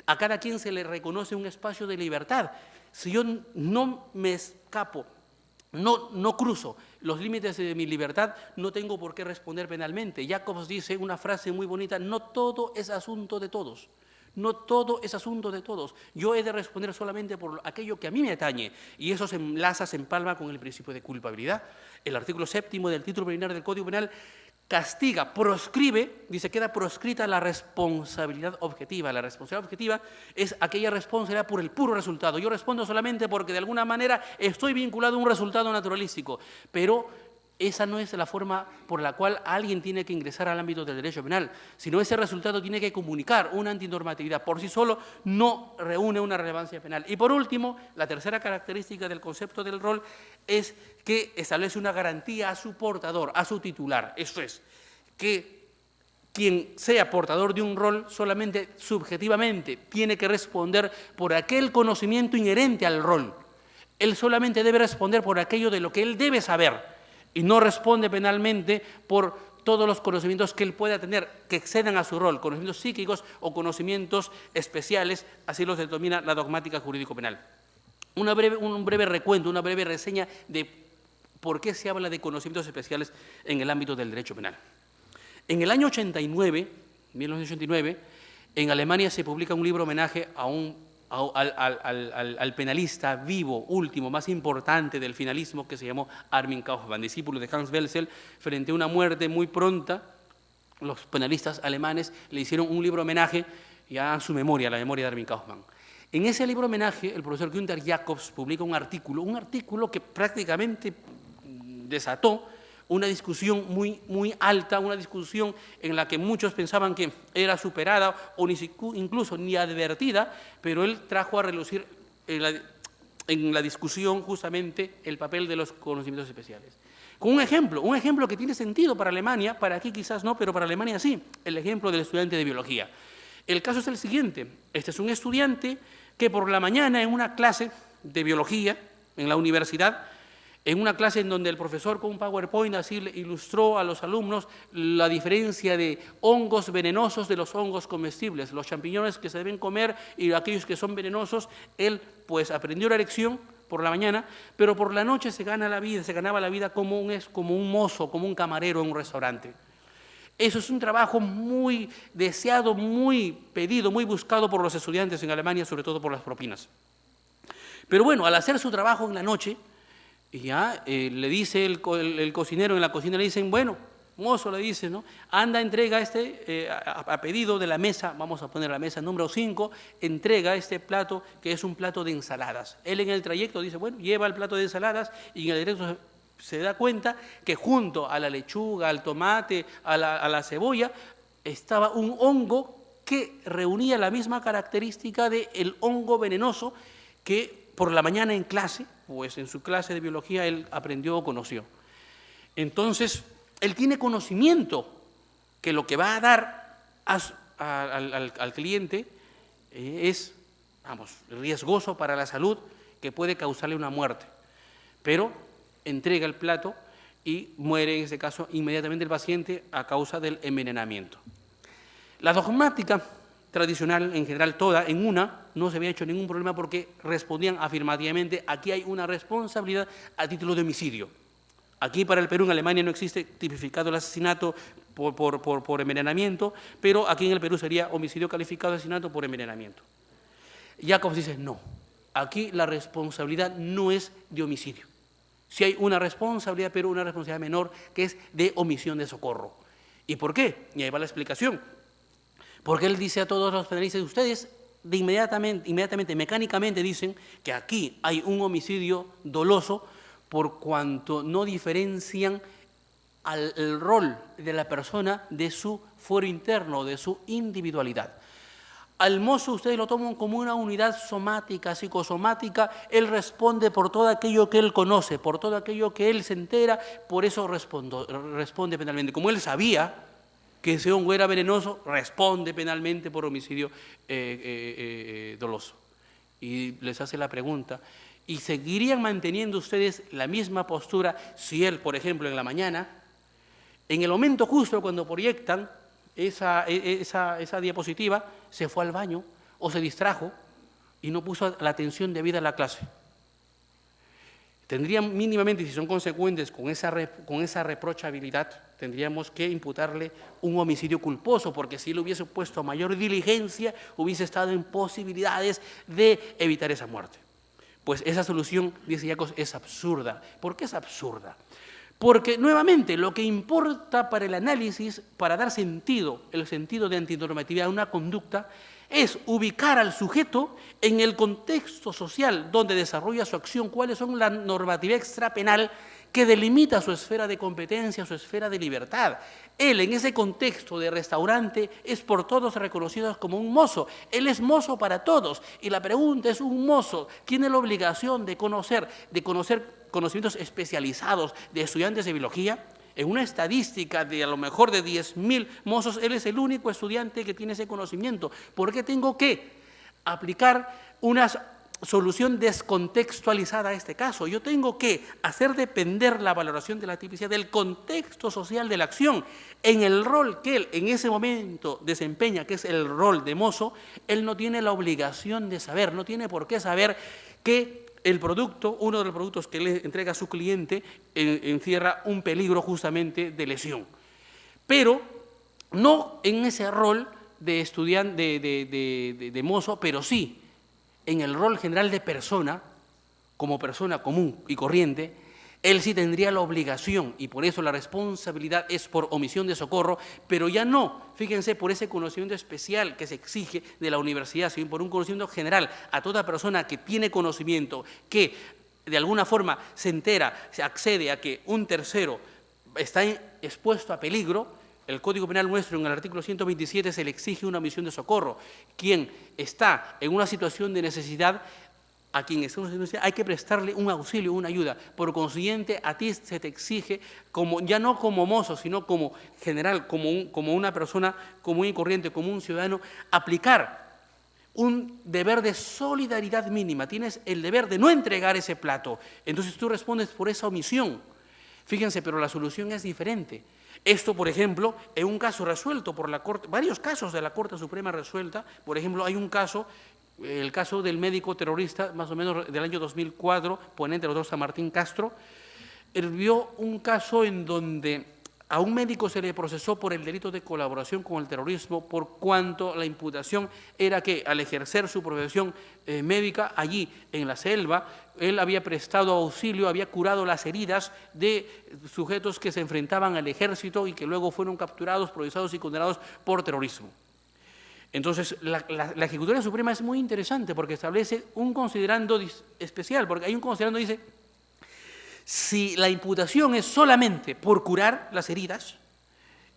a cada quien se le reconoce un espacio de libertad. Si yo no me escapo, no cruzo los límites de mi libertad, no tengo por qué responder penalmente. Jacobs dice una frase muy bonita: no todo es asunto de todos. No todo es asunto de todos. Yo he de responder solamente por aquello que a mí me atañe. Y eso se enlaza, se empalma con el principio de culpabilidad. El artículo 7º del título preliminar del Código Penal castiga, proscribe, dice, queda proscrita la responsabilidad objetiva. La responsabilidad objetiva es aquella responsabilidad por el puro resultado. Yo respondo solamente porque de alguna manera estoy vinculado a un resultado naturalístico, pero esa no es la forma por la cual alguien tiene que ingresar al ámbito del derecho penal, sino ese resultado tiene que comunicar una antinormatividad. Por sí solo no reúne una relevancia penal. Y por último, la tercera característica del concepto del rol es que establece una garantía a su portador, a su titular. Esto es, que quien sea portador de un rol solamente subjetivamente tiene que responder por aquel conocimiento inherente al rol. Él solamente debe responder por aquello de lo que él debe saber y no responde penalmente por todos los conocimientos que él pueda tener que excedan a su rol, conocimientos psíquicos o conocimientos especiales, así los determina la dogmática jurídico-penal. Un breve recuento, una breve reseña de por qué se habla de conocimientos especiales en el ámbito del derecho penal. En el año 1989, en Alemania se publica un libro homenaje al penalista vivo, último, más importante del finalismo, que se llamó Armin Kaufmann, discípulo de Hans Welzel. Frente a una muerte muy pronta, los penalistas alemanes le hicieron un libro homenaje ya a su memoria, a la memoria de Armin Kaufmann. En ese libro homenaje, el profesor Günther Jacobs publica un artículo que prácticamente desató una discusión muy alta, una discusión en la que muchos pensaban que era superada o incluso ni advertida, pero él trajo a relucir en la discusión justamente el papel de los conocimientos especiales. Con un ejemplo que tiene sentido para Alemania, para aquí quizás no, pero para Alemania sí, el ejemplo del estudiante de biología. El caso es el siguiente: este es un estudiante que por la mañana en una clase de biología en la universidad, en una clase en donde el profesor con un PowerPoint así le ilustró a los alumnos la diferencia de hongos venenosos de los hongos comestibles, los champiñones que se deben comer y aquellos que son venenosos, él pues aprendió la lección por la mañana, pero por la noche se ganaba la vida como un mozo, como un camarero en un restaurante. Eso es un trabajo muy deseado, muy pedido, muy buscado por los estudiantes en Alemania, sobre todo por las propinas. Pero bueno, al hacer su trabajo en la noche, ya le dice el cocinero en la cocina, le dicen, bueno, mozo, le dice, ¿no? Anda, entrega a pedido de la mesa, vamos a poner la mesa número 5, entrega este plato que es un plato de ensaladas. Él en el trayecto dice, bueno, lleva el plato de ensaladas y en el trayecto se da cuenta que junto a la lechuga, al tomate, a la cebolla, estaba un hongo que reunía la misma característica del hongo venenoso que por la mañana en clase, pues en su clase de biología él aprendió o conoció. Entonces, él tiene conocimiento que lo que va a dar al cliente es, riesgoso para la salud, que puede causarle una muerte. Pero entrega el plato y muere, en ese caso, inmediatamente el paciente a causa del envenenamiento. La dogmática tradicional, en general toda, en una, no se había hecho ningún problema porque respondían afirmativamente: aquí hay una responsabilidad a título de homicidio. Aquí para el Perú, en Alemania, no existe tipificado el asesinato por envenenamiento, pero aquí en el Perú sería homicidio calificado de asesinato por envenenamiento. Jacobs dice, no, aquí la responsabilidad no es de homicidio. Sí hay una responsabilidad, pero una responsabilidad menor, que es de omisión de socorro. ¿Y por qué? Y ahí va la explicación. Porque él dice a todos los penalistas, ustedes inmediatamente, mecánicamente dicen que aquí hay un homicidio doloso por cuanto no diferencian el rol de la persona de su fuero interno, de su individualidad. Al mozo ustedes lo toman como una unidad somática, psicosomática, él responde por todo aquello que él conoce, por todo aquello que él se entera, por eso responde penalmente. Como él sabía que ese hongo era venenoso, responde penalmente por homicidio doloso. Y les hace la pregunta, ¿y seguirían manteniendo ustedes la misma postura si él, por ejemplo, en la mañana, en el momento justo cuando proyectan esa diapositiva, se fue al baño o se distrajo y no puso la atención debida a la clase? Tendrían mínimamente, si son consecuentes con esa reprochabilidad, tendríamos que imputarle un homicidio culposo, porque si él hubiese puesto mayor diligencia, hubiese estado en posibilidades de evitar esa muerte. Pues esa solución, dice Yacos, es absurda. ¿Por qué es absurda? Porque, nuevamente, lo que importa para el análisis, para dar sentido, el sentido de antinormatividad a una conducta, es ubicar al sujeto en el contexto social donde desarrolla su acción, cuáles son la normatividad extrapenal que delimita su esfera de competencia, su esfera de libertad. Él, en ese contexto de restaurante, es por todos reconocido como un mozo. Él es mozo para todos. Y la pregunta es, ¿un mozo tiene la obligación de conocer conocimientos especializados de estudiantes de biología? En una estadística de a lo mejor de 10.000 mozos, él es el único estudiante que tiene ese conocimiento. ¿Por qué tengo que aplicar una solución descontextualizada a este caso? Yo tengo que hacer depender la valoración de la tipicidad del contexto social de la acción. En el rol que él en ese momento desempeña, que es el rol de mozo, él no tiene la obligación de saber, no tiene por qué saber que el producto, uno de los productos que le entrega a su cliente, encierra un peligro justamente de lesión. Pero no en ese rol de estudiante, de mozo, pero sí en el rol general de persona, como persona común y corriente. Él sí tendría la obligación, y por eso la responsabilidad es por omisión de socorro, pero ya no, fíjense, por ese conocimiento especial que se exige de la universidad, sino por un conocimiento general a toda persona que tiene conocimiento, que de alguna forma se entera, se accede a que un tercero está expuesto a peligro. El Código Penal nuestro, en el artículo 127, se le exige una omisión de socorro. Quien está en una situación de necesidad, a quien está en una situación de necesidad, hay que prestarle un auxilio, una ayuda. Por consiguiente, a ti se te exige, ya no como mozo, sino como general, como una persona común y corriente, como un ciudadano, aplicar un deber de solidaridad mínima. Tienes el deber de no entregar ese plato. Entonces tú respondes por esa omisión. Fíjense, pero la solución es diferente. Esto, por ejemplo, en un caso resuelto por la Corte, varios casos de la Corte Suprema resuelta, por ejemplo, hay un caso, el caso del médico terrorista, más o menos del año 2004, ponente del doctor San Martín Castro, vio un caso en donde a un médico se le procesó por el delito de colaboración con el terrorismo, por cuanto la imputación era que al ejercer su profesión médica allí en la selva, él había prestado auxilio, había curado las heridas de sujetos que se enfrentaban al ejército y que luego fueron capturados, procesados y condenados por terrorismo. Entonces, la Ejecutoria Suprema es muy interesante porque establece un considerando especial, porque hay un considerando que dice, si la imputación es solamente por curar las heridas,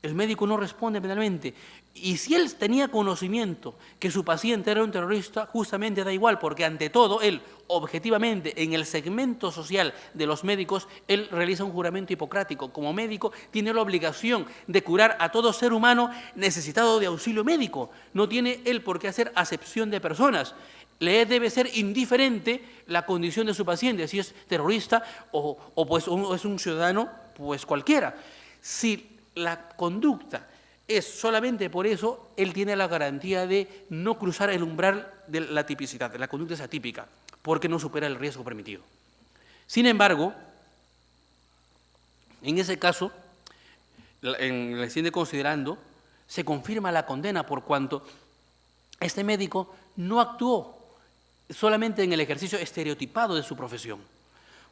el médico no responde penalmente. Y si él tenía conocimiento que su paciente era un terrorista, justamente da igual, porque ante todo él, objetivamente, en el segmento social de los médicos, él realiza un juramento hipocrático. Como médico tiene la obligación de curar a todo ser humano necesitado de auxilio médico. No tiene él por qué hacer acepción de personas. Le debe ser indiferente la condición de su paciente, si es terrorista o es un ciudadano, pues cualquiera. Si la conducta es solamente por eso, él tiene la garantía de no cruzar el umbral de la tipicidad. La conducta es atípica, porque no supera el riesgo permitido. Sin embargo, en ese caso, en el siguiente considerando, se confirma la condena por cuanto este médico no actuó solamente en el ejercicio estereotipado de su profesión,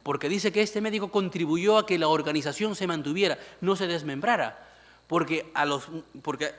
porque dice que este médico contribuyó a que la organización se mantuviera, no se desmembrara, porque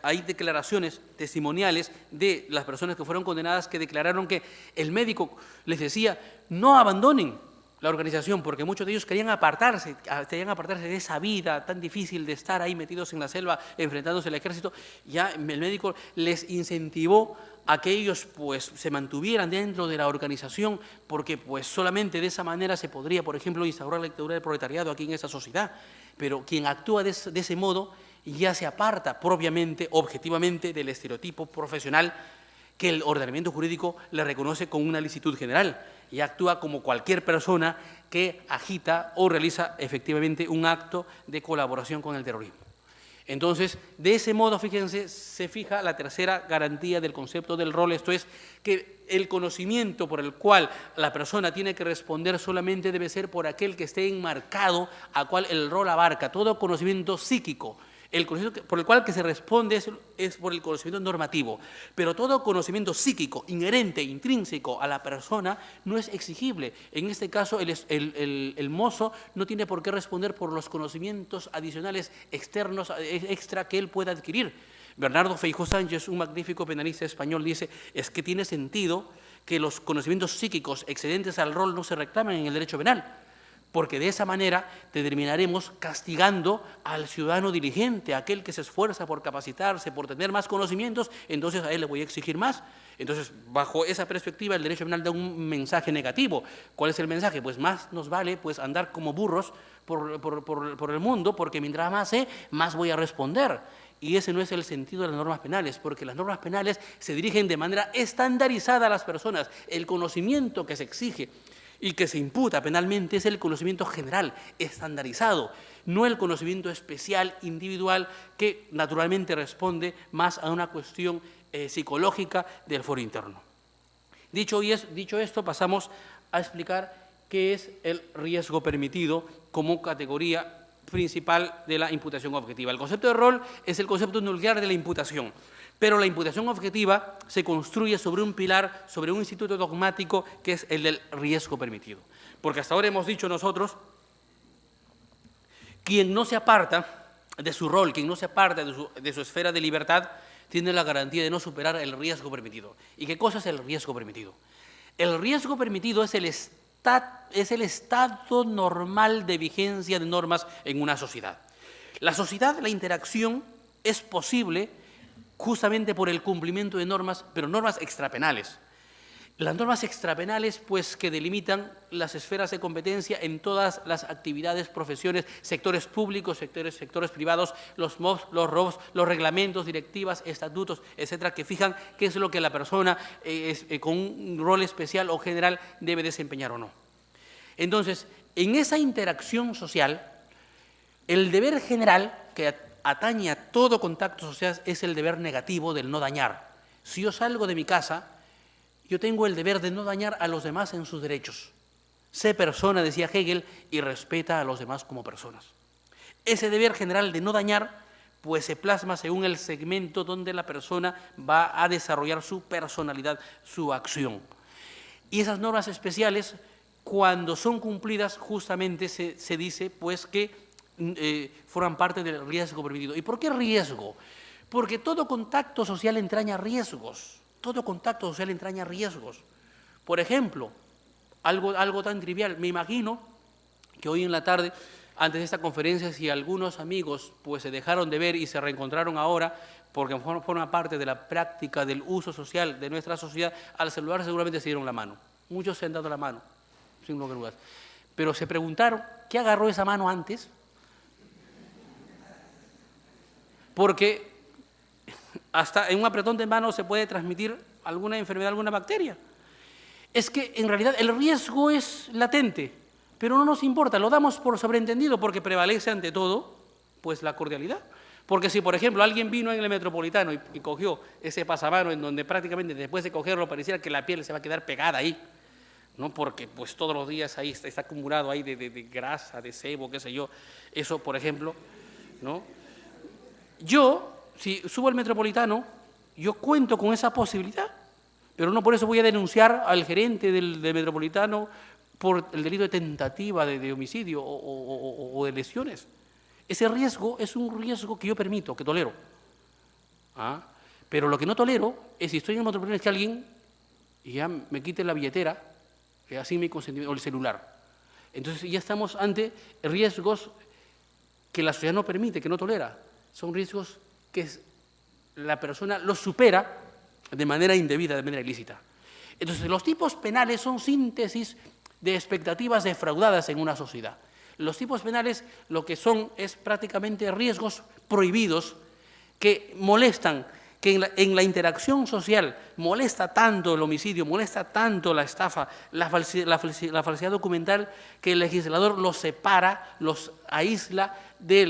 hay declaraciones testimoniales de las personas que fueron condenadas que declararon que el médico les decía, no abandonen, la organización, porque muchos de ellos querían apartarse de esa vida tan difícil de estar ahí metidos en la selva, enfrentándose al ejército. Ya el médico les incentivó a que ellos pues se mantuvieran dentro de la organización, porque pues solamente de esa manera se podría, por ejemplo, instaurar la dictadura del proletariado aquí en esta sociedad. Pero quien actúa de ese modo ya se aparta propiamente, objetivamente, del estereotipo profesional que el ordenamiento jurídico le reconoce con una licitud general, y actúa como cualquier persona que agita o realiza efectivamente un acto de colaboración con el terrorismo. Entonces, de ese modo, fíjense, se fija la tercera garantía del concepto del rol, esto es, que el conocimiento por el cual la persona tiene que responder solamente debe ser por aquel que esté enmarcado, a cual el rol abarca, todo conocimiento psíquico. El conocimiento por el cual que se responde es por el conocimiento normativo, pero todo conocimiento psíquico, inherente, intrínseco a la persona, no es exigible. En este caso, el mozo no tiene por qué responder por los conocimientos adicionales externos, extra que él pueda adquirir. Bernardo Feijó Sánchez, un magnífico penalista español, dice, es que tiene sentido que los conocimientos psíquicos excedentes al rol no se reclamen en el derecho penal, porque de esa manera terminaremos castigando al ciudadano diligente, aquel que se esfuerza por capacitarse, por tener más conocimientos, entonces a él le voy a exigir más. Entonces, bajo esa perspectiva, el derecho penal da un mensaje negativo. ¿Cuál es el mensaje? Pues más nos vale pues, andar como burros por el mundo, porque mientras más sé, más voy a responder. Y ese no es el sentido de las normas penales, porque las normas penales se dirigen de manera estandarizada a las personas. El conocimiento que se exige y que se imputa penalmente es el conocimiento general, estandarizado, no el conocimiento especial, individual, que naturalmente responde más a una cuestión psicológica del foro interno. Dicho esto, pasamos a explicar qué es el riesgo permitido como categoría principal de la imputación objetiva. El concepto de rol es el concepto nuclear de la imputación. Pero la imputación objetiva se construye sobre un pilar, sobre un instituto dogmático que es el del riesgo permitido. Porque hasta ahora hemos dicho nosotros, quien no se aparta de su rol, quien no se aparta de su esfera de libertad, tiene la garantía de no superar el riesgo permitido. ¿Y qué cosa es el riesgo permitido? El riesgo permitido es el estado normal de vigencia de normas en una sociedad. La sociedad, la interacción, es posible justamente por el cumplimiento de normas, pero normas extrapenales. Las normas extrapenales, pues, que delimitan las esferas de competencia en todas las actividades, profesiones, sectores públicos, sectores privados, los MOBs, los ROBs, los reglamentos, directivas, estatutos, etcétera, que fijan qué es lo que la persona con un rol especial o general debe desempeñar o no. Entonces, en esa interacción social, el deber general que atañe a todo contacto social es el deber negativo del no dañar. Si yo salgo de mi casa, yo tengo el deber de no dañar a los demás en sus derechos. Sé persona, decía Hegel, y respeta a los demás como personas. Ese deber general de no dañar, pues se plasma según el segmento donde la persona va a desarrollar su personalidad, su acción. Y esas normas especiales, cuando son cumplidas, justamente se dice pues que forman parte del riesgo permitido. ¿Y por qué riesgo? Porque todo contacto social entraña riesgos. Todo contacto social entraña riesgos. Por ejemplo, algo tan trivial. Me imagino que hoy en la tarde, antes de esta conferencia, si algunos amigos pues, se dejaron de ver y se reencontraron ahora, porque forma parte de la práctica del uso social de nuestra sociedad, al celular seguramente se dieron la mano. Muchos se han dado la mano, sin lugar a dudas. Pero se preguntaron, ¿qué agarró esa mano antes? Porque hasta en un apretón de mano se puede transmitir alguna enfermedad, alguna bacteria. Es que en realidad el riesgo es latente, pero no nos importa, lo damos por sobreentendido porque prevalece ante todo pues la cordialidad. Porque si, por ejemplo, alguien vino en el Metropolitano y cogió ese pasamano en donde prácticamente después de cogerlo pareciera que la piel se va a quedar pegada ahí, ¿no? Porque pues todos los días ahí está acumulado ahí de grasa, de sebo, qué sé yo, eso, por ejemplo, ¿no? Yo, si subo al Metropolitano, yo cuento con esa posibilidad, pero no por eso voy a denunciar al gerente del Metropolitano por el delito de tentativa de homicidio o de lesiones. Ese riesgo es un riesgo que yo permito, que tolero. ¿Ah? Pero lo que no tolero es si estoy en el Metropolitano es que alguien ya me quite la billetera, así me consentimiento, o el celular. Entonces ya estamos ante riesgos que la sociedad no permite, que no tolera. Son riesgos que la persona los supera de manera indebida, de manera ilícita. Entonces, los tipos penales son síntesis de expectativas defraudadas en una sociedad. Los tipos penales lo que son es prácticamente riesgos prohibidos que molestan, que en la interacción social molesta tanto el homicidio, molesta tanto la estafa, la falsedad documental, que el legislador los separa, los aísla de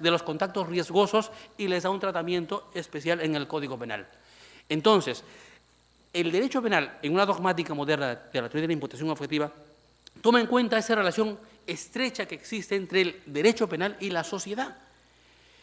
los contactos riesgosos y les da un tratamiento especial en el Código Penal. Entonces, el derecho penal, en una dogmática moderna de la teoría de la imputación objetiva, toma en cuenta esa relación estrecha que existe entre el derecho penal y la sociedad.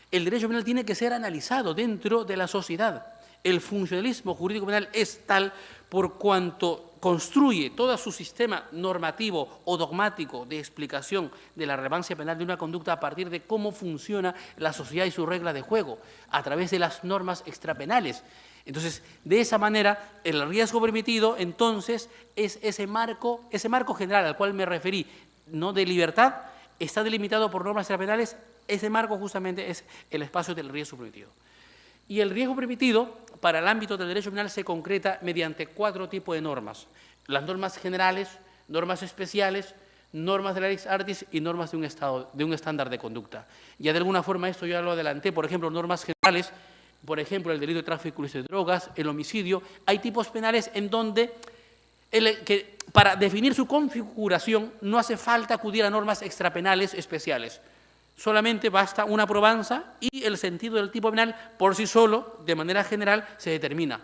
El derecho penal tiene que ser analizado dentro de la sociedad. El funcionalismo jurídico penal es tal por cuanto construye todo su sistema normativo o dogmático de explicación de la relevancia penal de una conducta a partir de cómo funciona la sociedad y su regla de juego, a través de las normas extrapenales. Entonces, de esa manera, el riesgo permitido, entonces, es ese marco general al cual me referí, no de libertad, está delimitado por normas extrapenales. Ese marco justamente es el espacio del riesgo permitido. Y el riesgo permitido, para el ámbito del derecho penal, se concreta mediante 4 tipos de normas. Las normas generales, normas especiales, normas de la lex artis y normas de un estándar de conducta. Ya de alguna forma esto ya lo adelanté, por ejemplo, normas generales, por ejemplo, el delito de tráfico ilícito de drogas, el homicidio. Hay tipos penales en donde para definir su configuración no hace falta acudir a normas extrapenales especiales. Solamente basta una probanza y el sentido del tipo penal por sí solo, de manera general, se determina.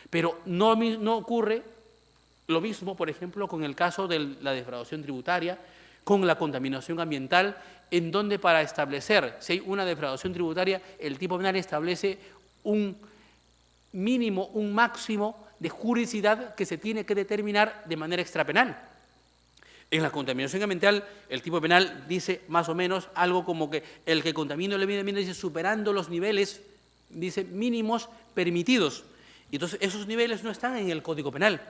Pero no ocurre lo mismo, por ejemplo, con el caso de la defraudación tributaria, con la contaminación ambiental, en donde para establecer si hay una defraudación tributaria, el tipo penal establece un mínimo, un máximo de juridicidad que se tiene que determinar de manera extrapenal. En la contaminación ambiental, el tipo penal dice más o menos algo como que el que contamina el medio ambiente dice superando los niveles, dice mínimos permitidos. Y entonces esos niveles no están en el Código Penal,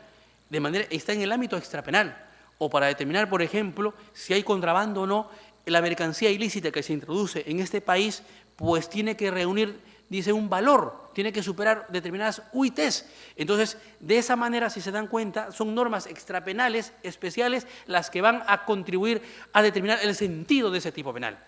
está en el ámbito extrapenal. O para determinar, por ejemplo, si hay contrabando o no, la mercancía ilícita que se introduce en este país, pues tiene que reunir, dice, un valor, tiene que superar determinadas UITs. Entonces, de esa manera, si se dan cuenta, son normas extrapenales especiales las que van a contribuir a determinar el sentido de ese tipo penal.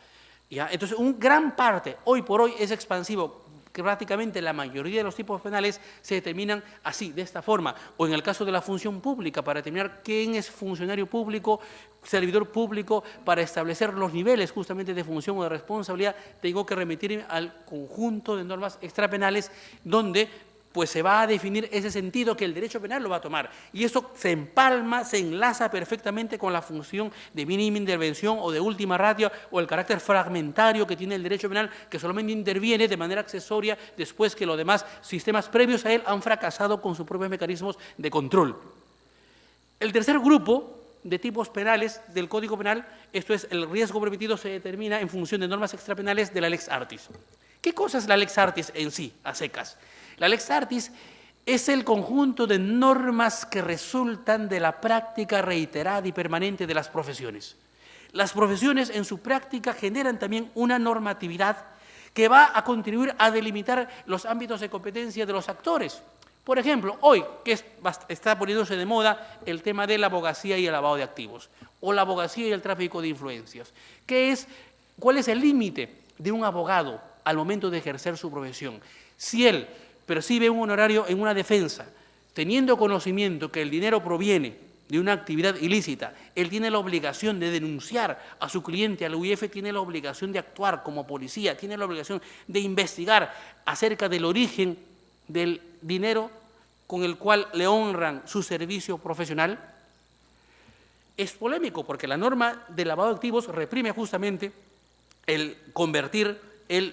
¿Ya? Entonces, gran parte, hoy por hoy, es expansivo, que prácticamente la mayoría de los tipos penales se determinan así, de esta forma, o en el caso de la función pública, para determinar quién es funcionario público, servidor público, para establecer los niveles justamente de función o de responsabilidad, tengo que remitirme al conjunto de normas extrapenales donde pues se va a definir ese sentido que el derecho penal lo va a tomar. Y eso se empalma, se enlaza perfectamente con la función de mínima intervención o de última ratio o el carácter fragmentario que tiene el derecho penal, que solamente interviene de manera accesoria después que los demás sistemas previos a él han fracasado con sus propios mecanismos de control. El tercer grupo de tipos penales del Código Penal, esto es, el riesgo permitido se determina en función de normas extrapenales de la lex artis. ¿Qué cosa es la lex artis en sí, a secas? La lex artis es el conjunto de normas que resultan de la práctica reiterada y permanente de las profesiones. Las profesiones en su práctica generan también una normatividad que va a contribuir a delimitar los ámbitos de competencia de los actores. Por ejemplo, hoy que está poniéndose de moda el tema de la abogacía y el lavado de activos, o la abogacía y el tráfico de influencias. ¿Cuál es el límite de un abogado al momento de ejercer su profesión? Si él percibe un honorario en una defensa, teniendo conocimiento que el dinero proviene de una actividad ilícita, él tiene la obligación de denunciar a su cliente, al UIF, tiene la obligación de actuar como policía, tiene la obligación de investigar acerca del origen del dinero con el cual le honran su servicio profesional. Es polémico porque la norma de lavado de activos reprime justamente el convertir,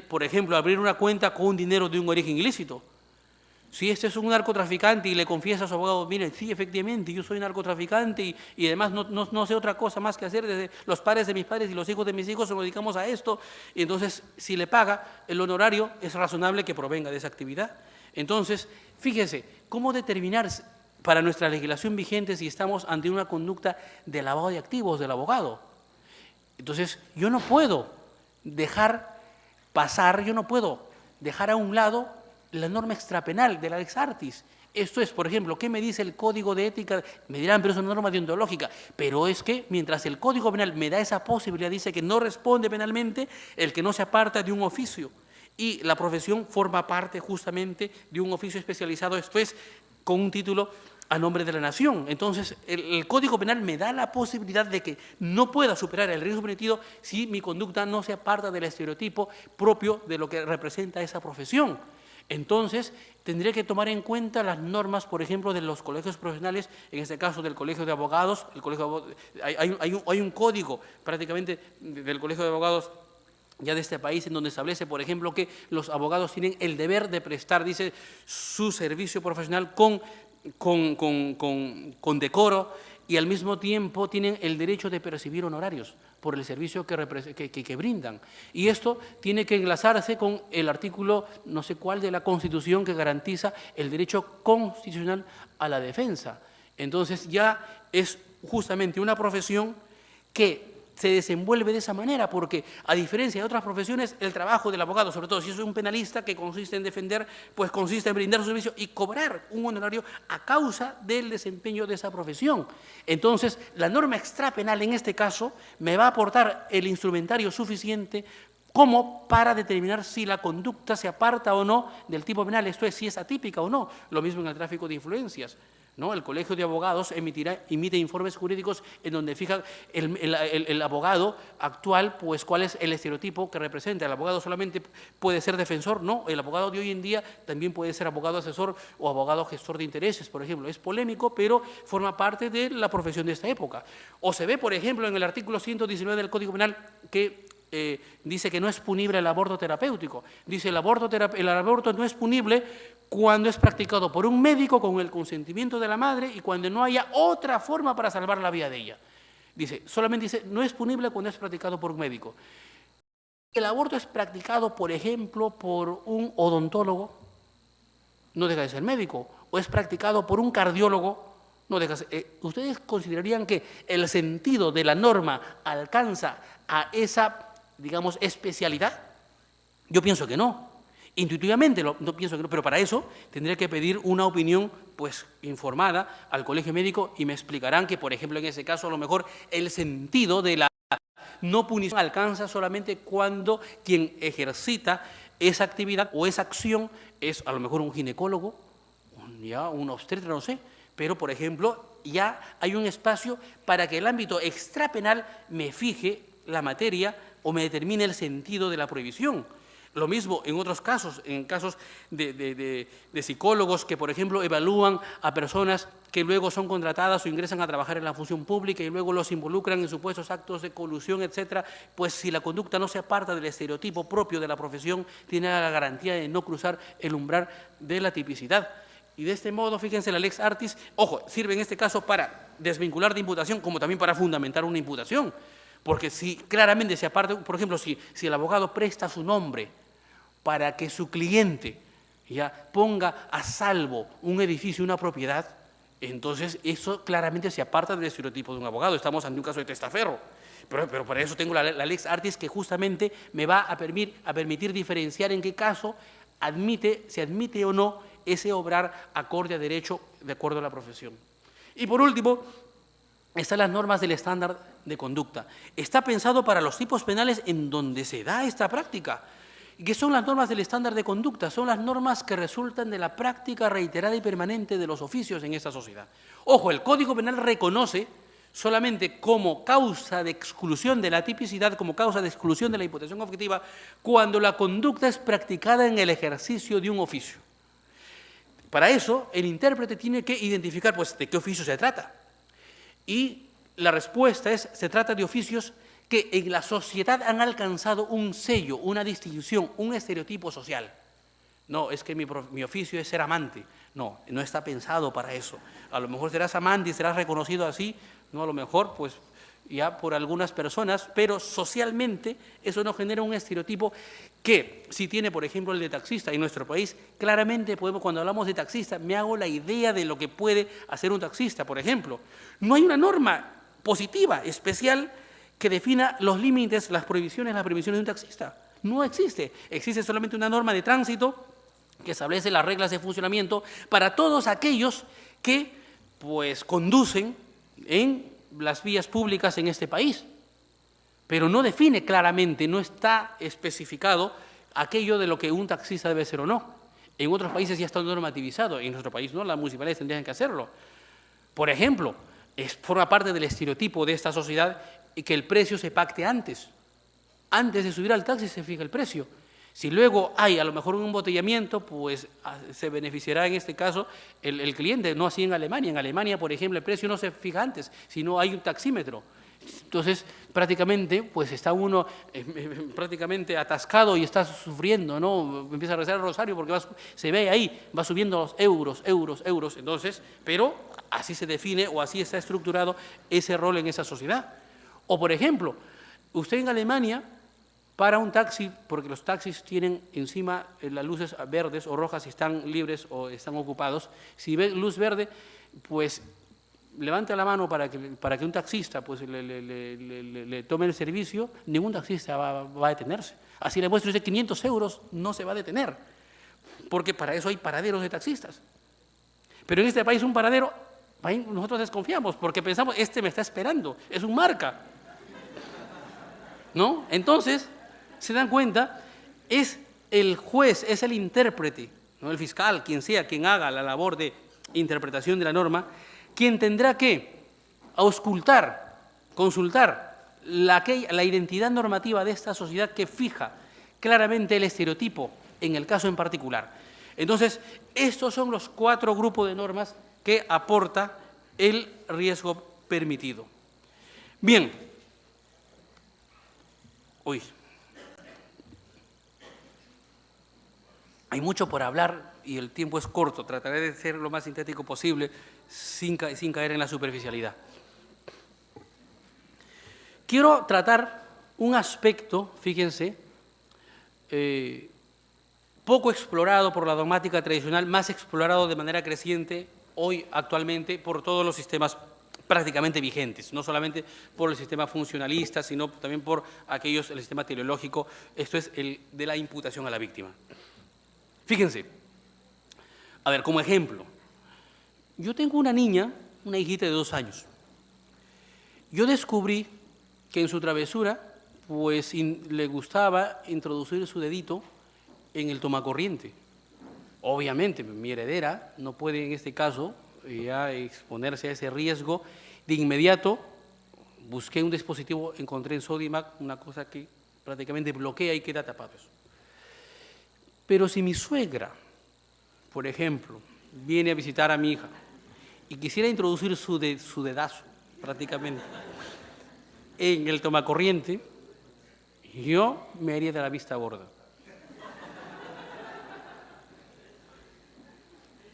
por ejemplo, abrir una cuenta con un dinero de un origen ilícito. Si este es un narcotraficante y le confiesa a su abogado, mire, sí, efectivamente, yo soy narcotraficante y además no sé otra cosa más que hacer, desde los padres de mis padres y los hijos de mis hijos se lo dedicamos a esto, y entonces si le paga el honorario es razonable que provenga de esa actividad. Entonces, fíjese, ¿cómo determinar para nuestra legislación vigente si estamos ante una conducta de lavado de activos del abogado? Entonces, yo no puedo dejar pasar, yo no puedo dejar a un lado la norma extrapenal de la Lex Artis. Esto es, por ejemplo, ¿qué me dice el Código de Ética? Me dirán, pero es una norma deontológica. Pero es que mientras el Código Penal me da esa posibilidad, dice que no responde penalmente el que no se aparta de un oficio. Y la profesión forma parte justamente de un oficio especializado, esto es, con un título a nombre de la nación. Entonces, el Código Penal me da la posibilidad de que no pueda superar el riesgo permitido si mi conducta no se aparta del estereotipo propio de lo que representa esa profesión. Entonces, tendré que tomar en cuenta las normas, por ejemplo, de los colegios profesionales, en este caso del Colegio de Abogados. Hay un código prácticamente del Colegio de Abogados ya de este país, en donde establece, por ejemplo, que los abogados tienen el deber de prestar, dice, su servicio profesional con decoro, y al mismo tiempo tienen el derecho de percibir honorarios por el servicio que brindan. Y esto tiene que enlazarse con el artículo no sé cuál de la Constitución que garantiza el derecho constitucional a la defensa. Entonces ya es justamente una profesión que se desenvuelve de esa manera, porque a diferencia de otras profesiones, el trabajo del abogado, sobre todo si es un penalista que consiste en defender, pues consiste en brindar su servicio y cobrar un honorario a causa del desempeño de esa profesión. Entonces, la norma extrapenal en este caso me va a aportar el instrumentario suficiente como para determinar si la conducta se aparta o no del tipo penal, esto es, si es atípica o no. Lo mismo en el tráfico de influencias, ¿no? El Colegio de Abogados emite informes jurídicos en donde fija el abogado actual, pues cuál es el estereotipo que representa. El abogado solamente puede ser defensor, no, el abogado de hoy en día también puede ser abogado asesor o abogado gestor de intereses, por ejemplo. Es polémico, pero forma parte de la profesión de esta época. O se ve, por ejemplo, en el artículo 119 del Código Penal que dice que no es punible el aborto terapéutico. Dice el aborto no es punible cuando es practicado por un médico con el consentimiento de la madre y cuando no haya otra forma para salvar la vida de ella. Dice, solamente dice, no es punible cuando es practicado por un médico. El aborto es practicado, por ejemplo, por un odontólogo, no deja de ser médico, o es practicado por un cardiólogo, no deja de ser. ¿Ustedes considerarían que el sentido de la norma alcanza a esa, digamos, especialidad? Yo pienso que no. Intuitivamente no pienso que no, pero para eso tendría que pedir una opinión pues informada al colegio médico y me explicarán que, por ejemplo, en ese caso a lo mejor el sentido de la no punición alcanza solamente cuando quien ejercita esa actividad o esa acción es a lo mejor un ginecólogo, un obstetra, no sé, pero por ejemplo ya hay un espacio para que el ámbito extrapenal me fije la materia o me determine el sentido de la prohibición. Lo mismo en otros casos, en casos de psicólogos que, por ejemplo, evalúan a personas que luego son contratadas o ingresan a trabajar en la función pública y luego los involucran en supuestos actos de colusión, etcétera, pues si la conducta no se aparta del estereotipo propio de la profesión, tiene la garantía de no cruzar el umbral de la tipicidad. Y de este modo, fíjense, la Lex Artis, ojo, sirve en este caso para desvincular de imputación como también para fundamentar una imputación. Porque si claramente se aparta, por ejemplo, si el abogado presta su nombre para que su cliente ya ponga a salvo un edificio, una propiedad, entonces eso claramente se aparta del estereotipo de un abogado. Estamos ante un caso de testaferro. Pero para eso tengo la Lex Artis que justamente me va a permitir diferenciar en qué caso se admite o no ese obrar acorde a derecho de acuerdo a la profesión. Y por último, están las normas del estándar de conducta. Está pensado para los tipos penales en donde se da esta práctica. ¿Y qué son las normas del estándar de conducta? Son las normas que resultan de la práctica reiterada y permanente de los oficios en esta sociedad. Ojo, el Código Penal reconoce solamente como causa de exclusión de la tipicidad, como causa de exclusión de la imputación objetiva, cuando la conducta es practicada en el ejercicio de un oficio. Para eso, el intérprete tiene que identificar pues, de qué oficio se trata. Y la respuesta es, se trata de oficios que en la sociedad han alcanzado un sello, una distinción, un estereotipo social. No, es que mi oficio es ser amante. No, no está pensado para eso. A lo mejor serás amante y serás reconocido así, no, a lo mejor pues ya por algunas personas, pero socialmente eso no genera un estereotipo que si tiene, por ejemplo, el de taxista en nuestro país, claramente podemos, cuando hablamos de taxista, me hago la idea de lo que puede hacer un taxista, por ejemplo. No hay una norma positiva, especial, que defina los límites, las prohibiciones de un taxista. No existe. Existe solamente una norma de tránsito que establece las reglas de funcionamiento para todos aquellos que pues conducen en las vías públicas en este país. Pero no define claramente, no está especificado aquello de lo que un taxista debe ser o no. En otros países ya está normativizado, en nuestro país no, las municipalidades tendrían que hacerlo. Por ejemplo, forma parte del estereotipo de esta sociedad que el precio se pacte antes. Antes de subir al taxi se fija el precio. Si luego hay a lo mejor un embotellamiento, pues se beneficiará en este caso el cliente, no así en Alemania. En Alemania, por ejemplo, el precio no se fija antes, sino hay un taxímetro. Entonces, prácticamente, pues está uno prácticamente atascado y está sufriendo, ¿no? Empieza a rezar el rosario porque se ve ahí, va subiendo los euros. Entonces, pero así se define o así está estructurado ese rol en esa sociedad. O, por ejemplo, usted en Alemania para un taxi, porque los taxis tienen encima las luces verdes o rojas si están libres o están ocupados. Si ve luz verde, pues levante la mano para que un taxista pues, le tome el servicio. Ningún taxista va a detenerse. Así le muestro usted 500 euros, no se va a detener, porque para eso hay paraderos de taxistas. Pero en este país un paradero, ahí nosotros desconfiamos, porque pensamos, este me está esperando, es un marca, ¿no? Entonces, se dan cuenta, es el juez, es el intérprete, ¿no? El fiscal, quien sea, quien haga la labor de interpretación de la norma, quien tendrá que auscultar, consultar la identidad normativa de esta sociedad que fija claramente el estereotipo en el caso en particular. Entonces, estos son los 4 grupos de normas que aporta el riesgo permitido. Bien. Hay mucho por hablar y el tiempo es corto. Trataré de ser lo más sintético posible sin caer en la superficialidad. Quiero tratar un aspecto, fíjense, poco explorado por la dogmática tradicional, más explorado de manera creciente hoy actualmente por todos los sistemas prácticamente vigentes, no solamente por el sistema funcionalista, sino también por aquellos, el sistema teleológico, esto es el de la imputación a la víctima. Fíjense, a ver, como ejemplo, yo tengo una niña, una hijita de 2 años. Yo descubrí que en su travesura, pues le gustaba introducir su dedito en el tomacorriente. Obviamente, mi heredera no puede en este caso ya exponerse a ese riesgo. De inmediato busqué un dispositivo, encontré en Sodimac una cosa que prácticamente bloquea y queda tapado. Pero si mi suegra, por ejemplo, viene a visitar a mi hija y quisiera introducir su dedazo prácticamente en el tomacorriente, yo me haría de la vista gorda.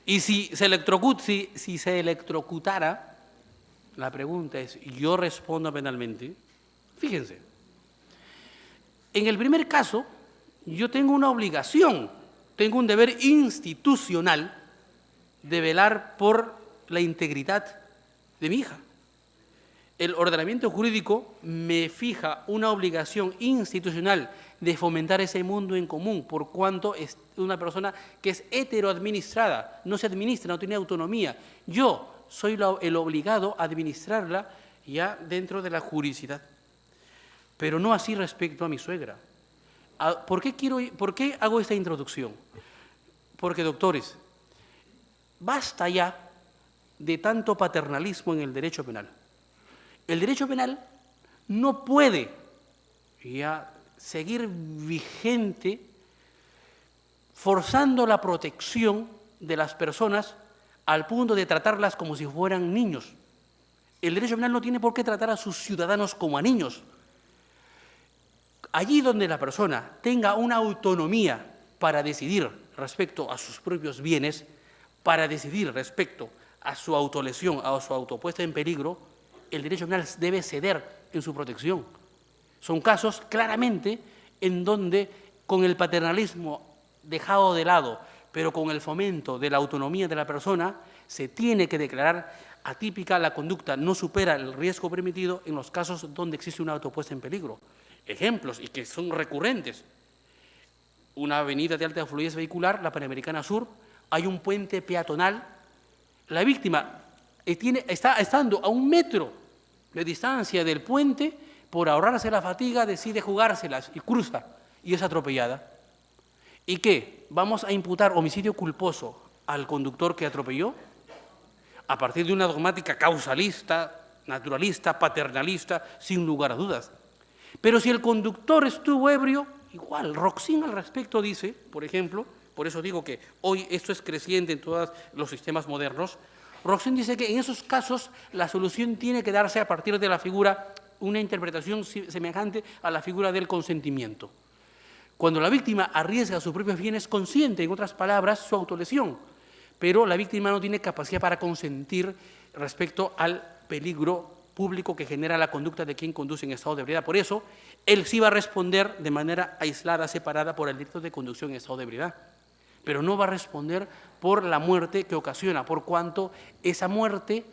Y si se electrocutara, la pregunta es, ¿yo respondo penalmente? Fíjense, en el primer caso, yo tengo una obligación, tengo un deber institucional de velar por la integridad de mi hija. El ordenamiento jurídico me fija una obligación institucional de fomentar ese mundo en común, por cuanto es una persona que es heteroadministrada, no se administra, no tiene autonomía. Yo soy el obligado a administrarla ya dentro de la juridicidad, pero no así respecto a mi suegra. ¿Por qué hago esta introducción? Porque, doctores, basta ya de tanto paternalismo en el derecho penal. El derecho penal no puede ya seguir vigente forzando la protección de las personas al punto de tratarlas como si fueran niños. El derecho penal no tiene por qué tratar a sus ciudadanos como a niños. Allí donde la persona tenga una autonomía para decidir respecto a sus propios bienes, para decidir respecto a su autolesión, a su autopuesta en peligro, el derecho penal debe ceder en su protección. Son casos claramente en donde con el paternalismo dejado de lado, pero con el fomento de la autonomía de la persona, se tiene que declarar atípica, la conducta no supera el riesgo permitido en los casos donde existe una autopuesta en peligro. Ejemplos, y que son recurrentes. Una avenida de alta fluidez vehicular, la Panamericana Sur, hay un puente peatonal. La víctima está estando a 1 metro de distancia del puente, por ahorrarse la fatiga decide jugárselas y cruza y es atropellada. ¿Y qué? ¿Vamos a imputar homicidio culposo al conductor que atropelló? A partir de una dogmática causalista, naturalista, paternalista, sin lugar a dudas. Pero si el conductor estuvo ebrio, igual, Roxin al respecto dice, por ejemplo, por eso digo que hoy esto es creciente en todos los sistemas modernos, Roxin dice que en esos casos la solución tiene que darse a partir de la figura, una interpretación semejante a la figura del consentimiento. Cuando la víctima arriesga sus propios bienes, consiente, en otras palabras, su autolesión, pero la víctima no tiene capacidad para consentir respecto al peligro público que genera la conducta de quien conduce en estado de ebriedad. Por eso, él sí va a responder de manera aislada, separada, por el delito de conducción en estado de ebriedad, pero no va a responder por la muerte que ocasiona, por cuanto esa muerte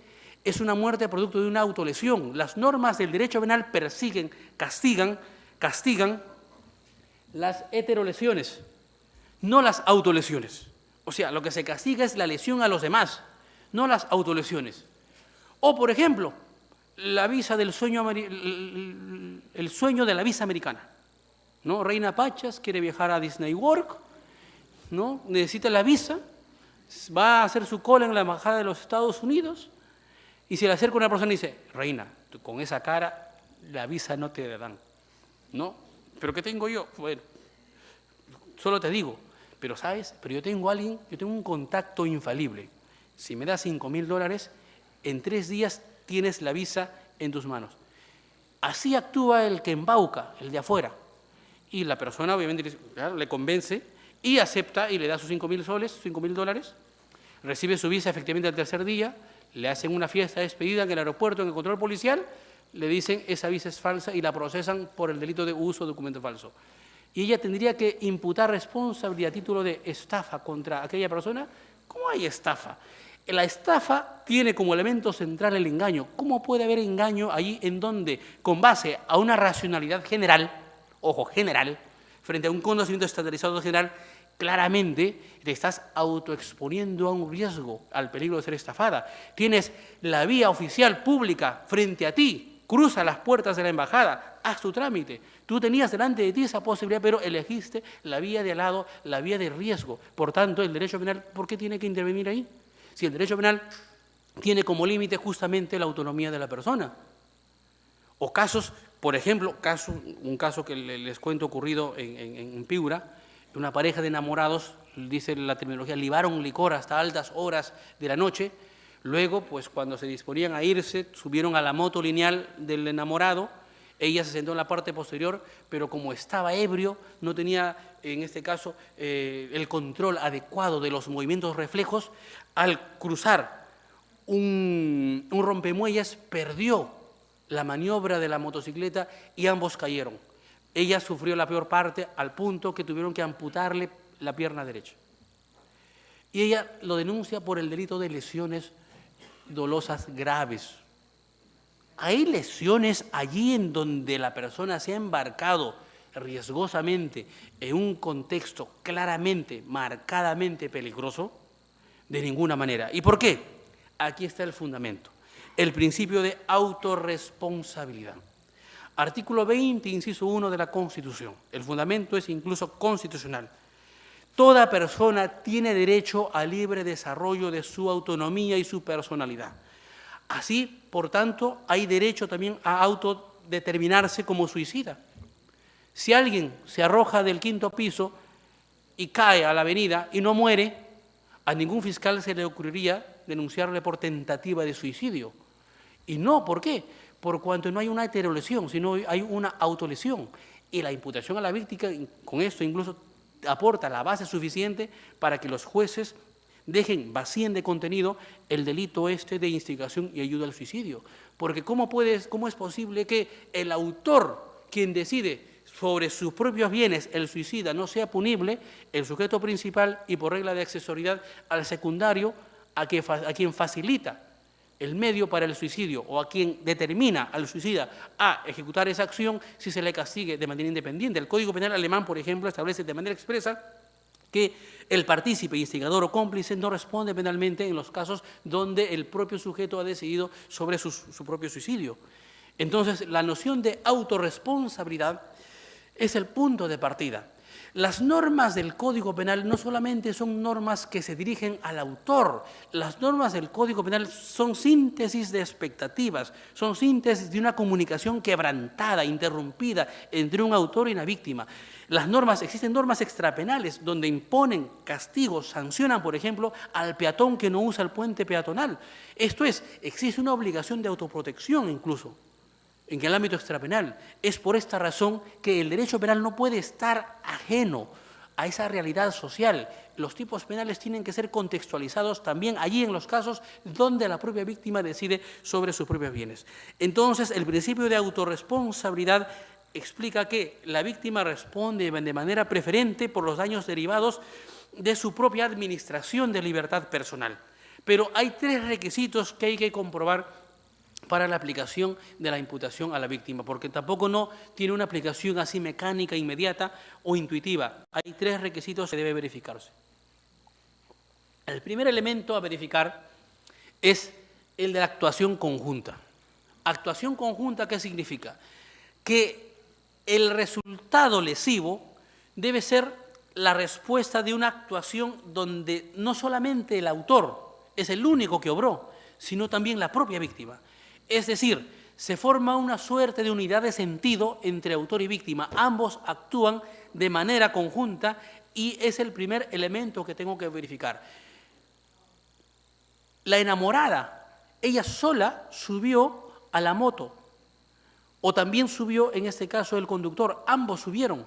es una muerte producto de una autolesión. Las normas del derecho penal persiguen, castigan las heterolesiones, no las autolesiones. O sea, lo que se castiga es la lesión a los demás, no las autolesiones. O, por ejemplo, la visa del sueño, el sueño de la visa americana, ¿no? Reina Pachas quiere viajar a Disney World, ¿no? Necesita la visa, va a hacer su cola en la embajada de los Estados Unidos y se le acerca una persona y dice, reina, tú con esa cara la visa no te la dan, ¿no? ¿Pero qué tengo yo? Bueno, solo te digo, pero ¿sabes? Pero yo tengo un contacto infalible. Si me das $5.000, en 3 días tienes la visa en tus manos. Así actúa el que embauca, el de afuera. Y la persona obviamente le convence y acepta y le da sus $5.000, recibe su visa efectivamente al 3er día, le hacen una fiesta de despedida en el aeropuerto, en el control policial, le dicen esa visa es falsa y la procesan por el delito de uso de documento falso. Y ella tendría que imputar responsabilidad a título de estafa contra aquella persona. ¿Cómo hay estafa? La estafa tiene como elemento central el engaño. ¿Cómo puede haber engaño allí en donde, con base a una racionalidad general, ojo, general, frente a un conocimiento estandarizado general, claramente te estás autoexponiendo a un riesgo, al peligro de ser estafada? Tienes la vía oficial pública frente a ti, cruza las puertas de la embajada, haz tu trámite. Tú tenías delante de ti esa posibilidad, pero elegiste la vía de al lado, la vía de riesgo. Por tanto, el derecho penal, ¿por qué tiene que intervenir ahí? Si el derecho penal tiene como límite justamente la autonomía de la persona. O casos, por ejemplo, un caso que les cuento ocurrido en Piura, una pareja de enamorados, dice la terminología, libaron licor hasta altas horas de la noche. Luego, pues cuando se disponían a irse, subieron a la moto lineal del enamorado. Ella se sentó en la parte posterior, pero como estaba ebrio, no tenía, en este caso, el control adecuado de los movimientos reflejos. Al cruzar un rompemuelles, perdió la maniobra de la motocicleta y ambos cayeron. Ella sufrió la peor parte al punto que tuvieron que amputarle la pierna derecha. Y ella lo denuncia por el delito de lesiones dolosas graves. Hay lesiones allí en donde la persona se ha embarcado riesgosamente en un contexto claramente, marcadamente peligroso. De ninguna manera. ¿Y por qué? Aquí está el fundamento. El principio de autorresponsabilidad. Artículo 20, inciso 1 de la Constitución. El fundamento es incluso constitucional. Toda persona tiene derecho al libre desarrollo de su autonomía y su personalidad. Así, por tanto, hay derecho también a autodeterminarse como suicida. Si alguien se arroja del 5º piso y cae a la avenida y no muere, a ningún fiscal se le ocurriría denunciarle por tentativa de suicidio. Y no, ¿por qué? Por cuanto no hay una heterolesión, sino hay una autolesión. Y la imputación a la víctima, con esto incluso aporta la base suficiente para que los jueces vacíen de contenido el delito de instigación y ayuda al suicidio. Porque ¿cómo es posible que el autor, quien decide sobre sus propios bienes, el suicida, no sea punible, el sujeto principal y por regla de accesoriedad al secundario, a quien facilita el medio para el suicidio o a quien determina al suicida a ejecutar esa acción si se le castigue de manera independiente. El Código Penal alemán, por ejemplo, establece de manera expresa que el partícipe, instigador o cómplice no responde penalmente en los casos donde el propio sujeto ha decidido sobre su propio suicidio. Entonces, la noción de autorresponsabilidad es el punto de partida. Las normas del Código Penal no solamente son normas que se dirigen al autor, las normas del Código Penal son síntesis de expectativas, son síntesis de una comunicación quebrantada, interrumpida entre un autor y una víctima. Existen normas extrapenales donde imponen castigos, sancionan, por ejemplo, al peatón que no usa el puente peatonal. Esto es, existe una obligación de autoprotección incluso en el ámbito extrapenal. Es por esta razón que el derecho penal no puede estar ajeno a esa realidad social. Los tipos penales tienen que ser contextualizados también allí en los casos donde la propia víctima decide sobre sus propios bienes. Entonces, el principio de autorresponsabilidad explica que la víctima responde de manera preferente por los daños derivados de su propia administración de libertad personal. Pero hay 3 requisitos que hay que comprobar para la aplicación de la imputación a la víctima, porque tampoco no tiene una aplicación así mecánica, inmediata o intuitiva. Hay 3 requisitos que debe verificarse. El primer elemento a verificar es el de la actuación conjunta. ¿Actuación conjunta qué significa? Que el resultado lesivo debe ser la respuesta de una actuación donde no solamente el autor es el único que obró, sino también la propia víctima. Es decir, se forma una suerte de unidad de sentido entre autor y víctima. Ambos actúan de manera conjunta y es el primer elemento que tengo que verificar. La enamorada, ella sola subió a la moto, o también subió, en este caso, el conductor. Ambos subieron.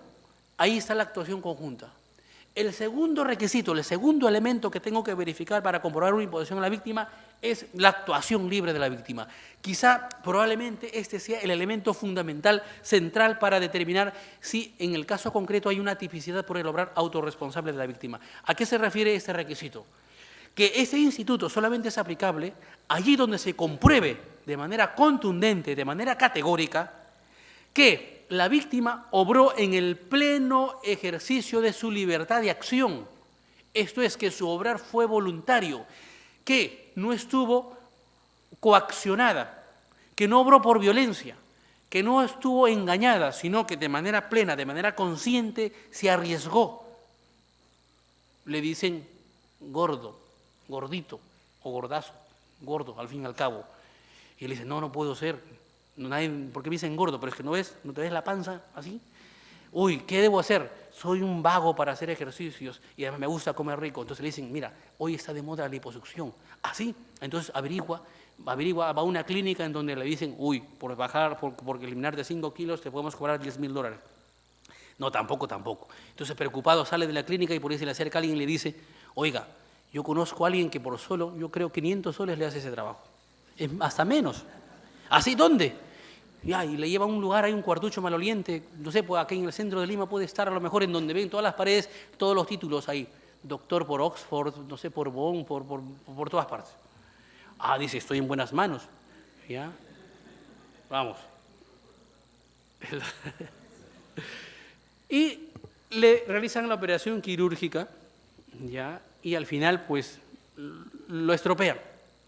Ahí está la actuación conjunta. El segundo requisito, el segundo elemento que tengo que verificar para comprobar una imputación a la víctima es la actuación libre de la víctima. Quizá, probablemente, este sea el elemento fundamental, central, para determinar si en el caso concreto hay una tipicidad por el obrar autorresponsable de la víctima. ¿A qué se refiere este requisito? Que ese instituto solamente es aplicable allí donde se compruebe de manera contundente, de manera categórica, que la víctima obró en el pleno ejercicio de su libertad de acción. Esto es, que su obrar fue voluntario, que no estuvo coaccionada, que no obró por violencia, que no estuvo engañada, sino que de manera plena, de manera consciente, se arriesgó. Le dicen gordo, gordito o gordazo, gordo al fin y al cabo. Y él dice, no, no puedo ser. ¿Por qué me dicen gordo? Pero es que no te ves la panza así. Uy, ¿qué debo hacer? Soy un vago para hacer ejercicios y además me gusta comer rico. Entonces le dicen, mira, hoy está de moda la liposucción. ¿Así? Entonces averigua, va a una clínica en donde le dicen, uy, por eliminar de 5 kilos te podemos cobrar $10.000. No, tampoco. Entonces, preocupado, sale de la clínica y por ahí se le acerca a alguien y le dice, oiga, yo conozco a alguien que por solo, yo creo, 500 soles le hace ese trabajo. Es hasta menos. ¿Así? ¿Dónde? Ya, y le lleva a un lugar, hay un cuartucho maloliente, no sé, pues aquí en el centro de Lima puede estar a lo mejor en donde ven todas las paredes, todos los títulos ahí. Doctor por Oxford, no sé, por Bonn, por todas partes. Ah, dice, estoy en buenas manos. Ya, vamos. Y le realizan la operación quirúrgica, ya, y al final, pues, lo estropean.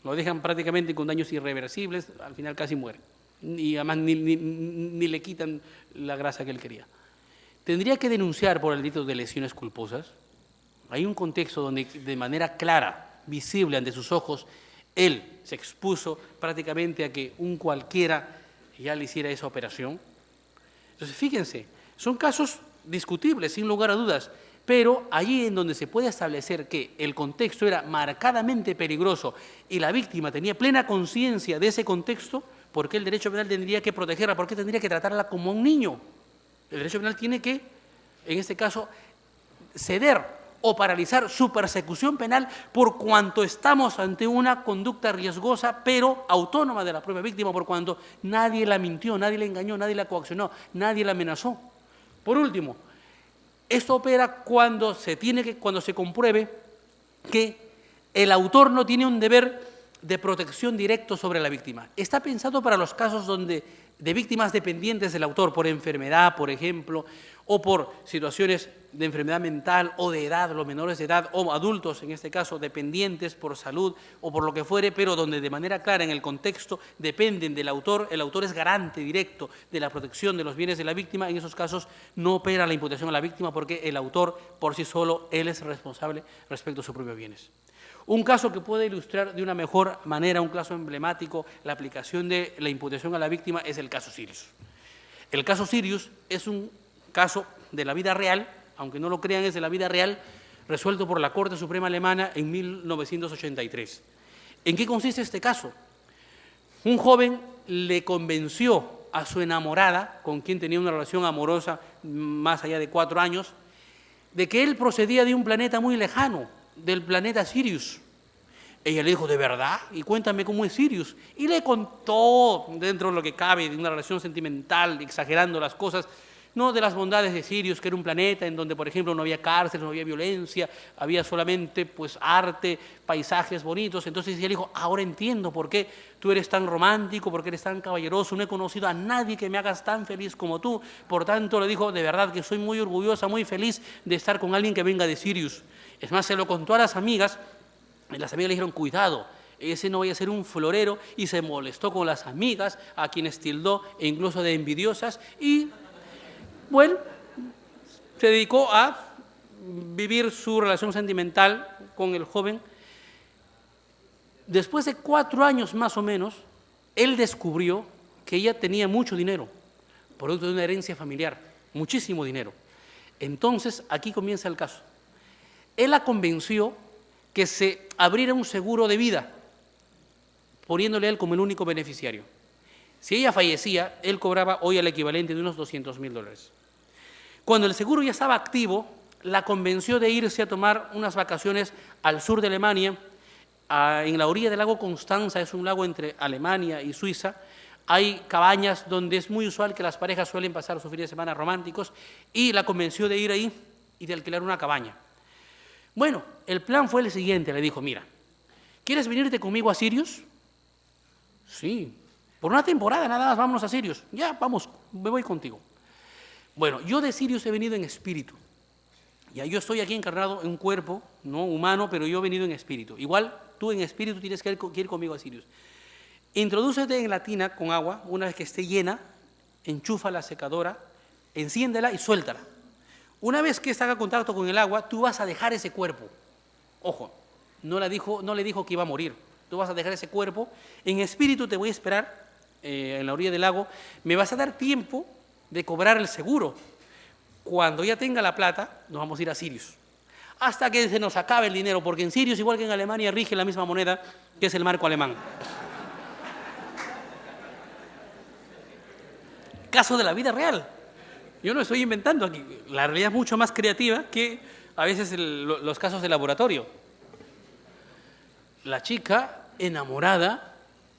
Lo dejan prácticamente con daños irreversibles, al final casi muere. Y además ni le quitan la grasa que él quería. ¿Tendría que denunciar por el delito de lesiones culposas? Hay un contexto donde de manera clara, visible ante sus ojos, él se expuso prácticamente a que un cualquiera ya le hiciera esa operación. Entonces, fíjense, son casos discutibles, sin lugar a dudas, pero allí en donde se puede establecer que el contexto era marcadamente peligroso y la víctima tenía plena conciencia de ese contexto, ¿por qué el derecho penal tendría que protegerla? ¿Por qué tendría que tratarla como un niño? El derecho penal tiene que, en este caso, ceder o paralizar su persecución penal por cuanto estamos ante una conducta riesgosa, pero autónoma de la propia víctima, por cuanto nadie la mintió, nadie la engañó, nadie la coaccionó, nadie la amenazó. Por último, esto opera cuando se compruebe que el autor no tiene un deber de protección directo sobre la víctima. Está pensado para los casos de víctimas dependientes del autor, por enfermedad, por ejemplo, o por situaciones de enfermedad mental o de edad, los menores de edad, o adultos, en este caso, dependientes por salud o por lo que fuere, pero donde de manera clara en el contexto dependen del autor, el autor es garante directo de la protección de los bienes de la víctima. En esos casos no opera la imputación a la víctima porque el autor por sí solo, él es responsable respecto a sus propios bienes. Un caso que puede ilustrar de una mejor manera, un caso emblemático, la aplicación de la imputación a la víctima es el caso Sirius. El caso Sirius es un caso de la vida real, aunque no lo crean, es de la vida real, resuelto por la Corte Suprema Alemana en 1983. ¿En qué consiste este caso? Un joven le convenció a su enamorada, con quien tenía una relación amorosa más allá de 4 años, de que él procedía de un planeta muy lejano, del planeta Sirius. Ella le dijo, ¿de verdad? Y cuéntame cómo es Sirius. Y le contó, dentro de lo que cabe, de una relación sentimental, exagerando las cosas, no de las bondades de Sirius, que era un planeta en donde, por ejemplo, no había cárcel, no había violencia, había solamente pues arte, paisajes bonitos. Entonces ella le dijo, ahora entiendo por qué tú eres tan romántico, por qué eres tan caballeroso, no he conocido a nadie que me hagas tan feliz como tú. Por tanto, le dijo, de verdad que soy muy orgullosa, muy feliz de estar con alguien que venga de Sirius. Es más, se lo contó a las amigas, y las amigas le dijeron, cuidado, ese no vaya a ser un florero, y se molestó con las amigas, a quienes tildó e incluso de envidiosas, y bueno, se dedicó a vivir su relación sentimental con el joven. Después de 4 años más o menos, él descubrió que ella tenía mucho dinero, producto de una herencia familiar, muchísimo dinero. Entonces, aquí comienza el caso. Él la convenció que se abriera un seguro de vida, poniéndole a él como el único beneficiario. Si ella fallecía, él cobraba hoy el equivalente de unos $200.000. Cuando el seguro ya estaba activo, la convenció de irse a tomar unas vacaciones al sur de Alemania, en la orilla del lago Constanza, es un lago entre Alemania y Suiza. Hay cabañas donde es muy usual que las parejas suelen pasar sus fines de semana románticos, y la convenció de ir ahí y de alquilar una cabaña. Bueno, el plan fue el siguiente, le dijo, mira, ¿quieres venirte conmigo a Sirius? Sí, por una temporada nada más, vámonos a Sirius. Ya, vamos, me voy contigo. Bueno, yo de Sirius he venido en espíritu. Ya, yo estoy aquí encarnado en un cuerpo, no humano, pero yo he venido en espíritu. Igual, tú en espíritu tienes que ir conmigo a Sirius. Introdúcete en la tina con agua, una vez que esté llena, enchufa la secadora, enciéndela y suéltala. Una vez que haga contacto con el agua, tú vas a dejar ese cuerpo. Ojo, no le dijo que iba a morir. Tú vas a dejar ese cuerpo. En espíritu te voy a esperar en la orilla del lago. Me vas a dar tiempo de cobrar el seguro. Cuando ya tenga la plata, nos vamos a ir a Sirius. Hasta que se nos acabe el dinero, porque en Sirius, igual que en Alemania, rige la misma moneda, que es el marco alemán. Caso de la vida real. Yo no estoy inventando aquí. La realidad es mucho más creativa que a veces los casos de laboratorio. La chica, enamorada,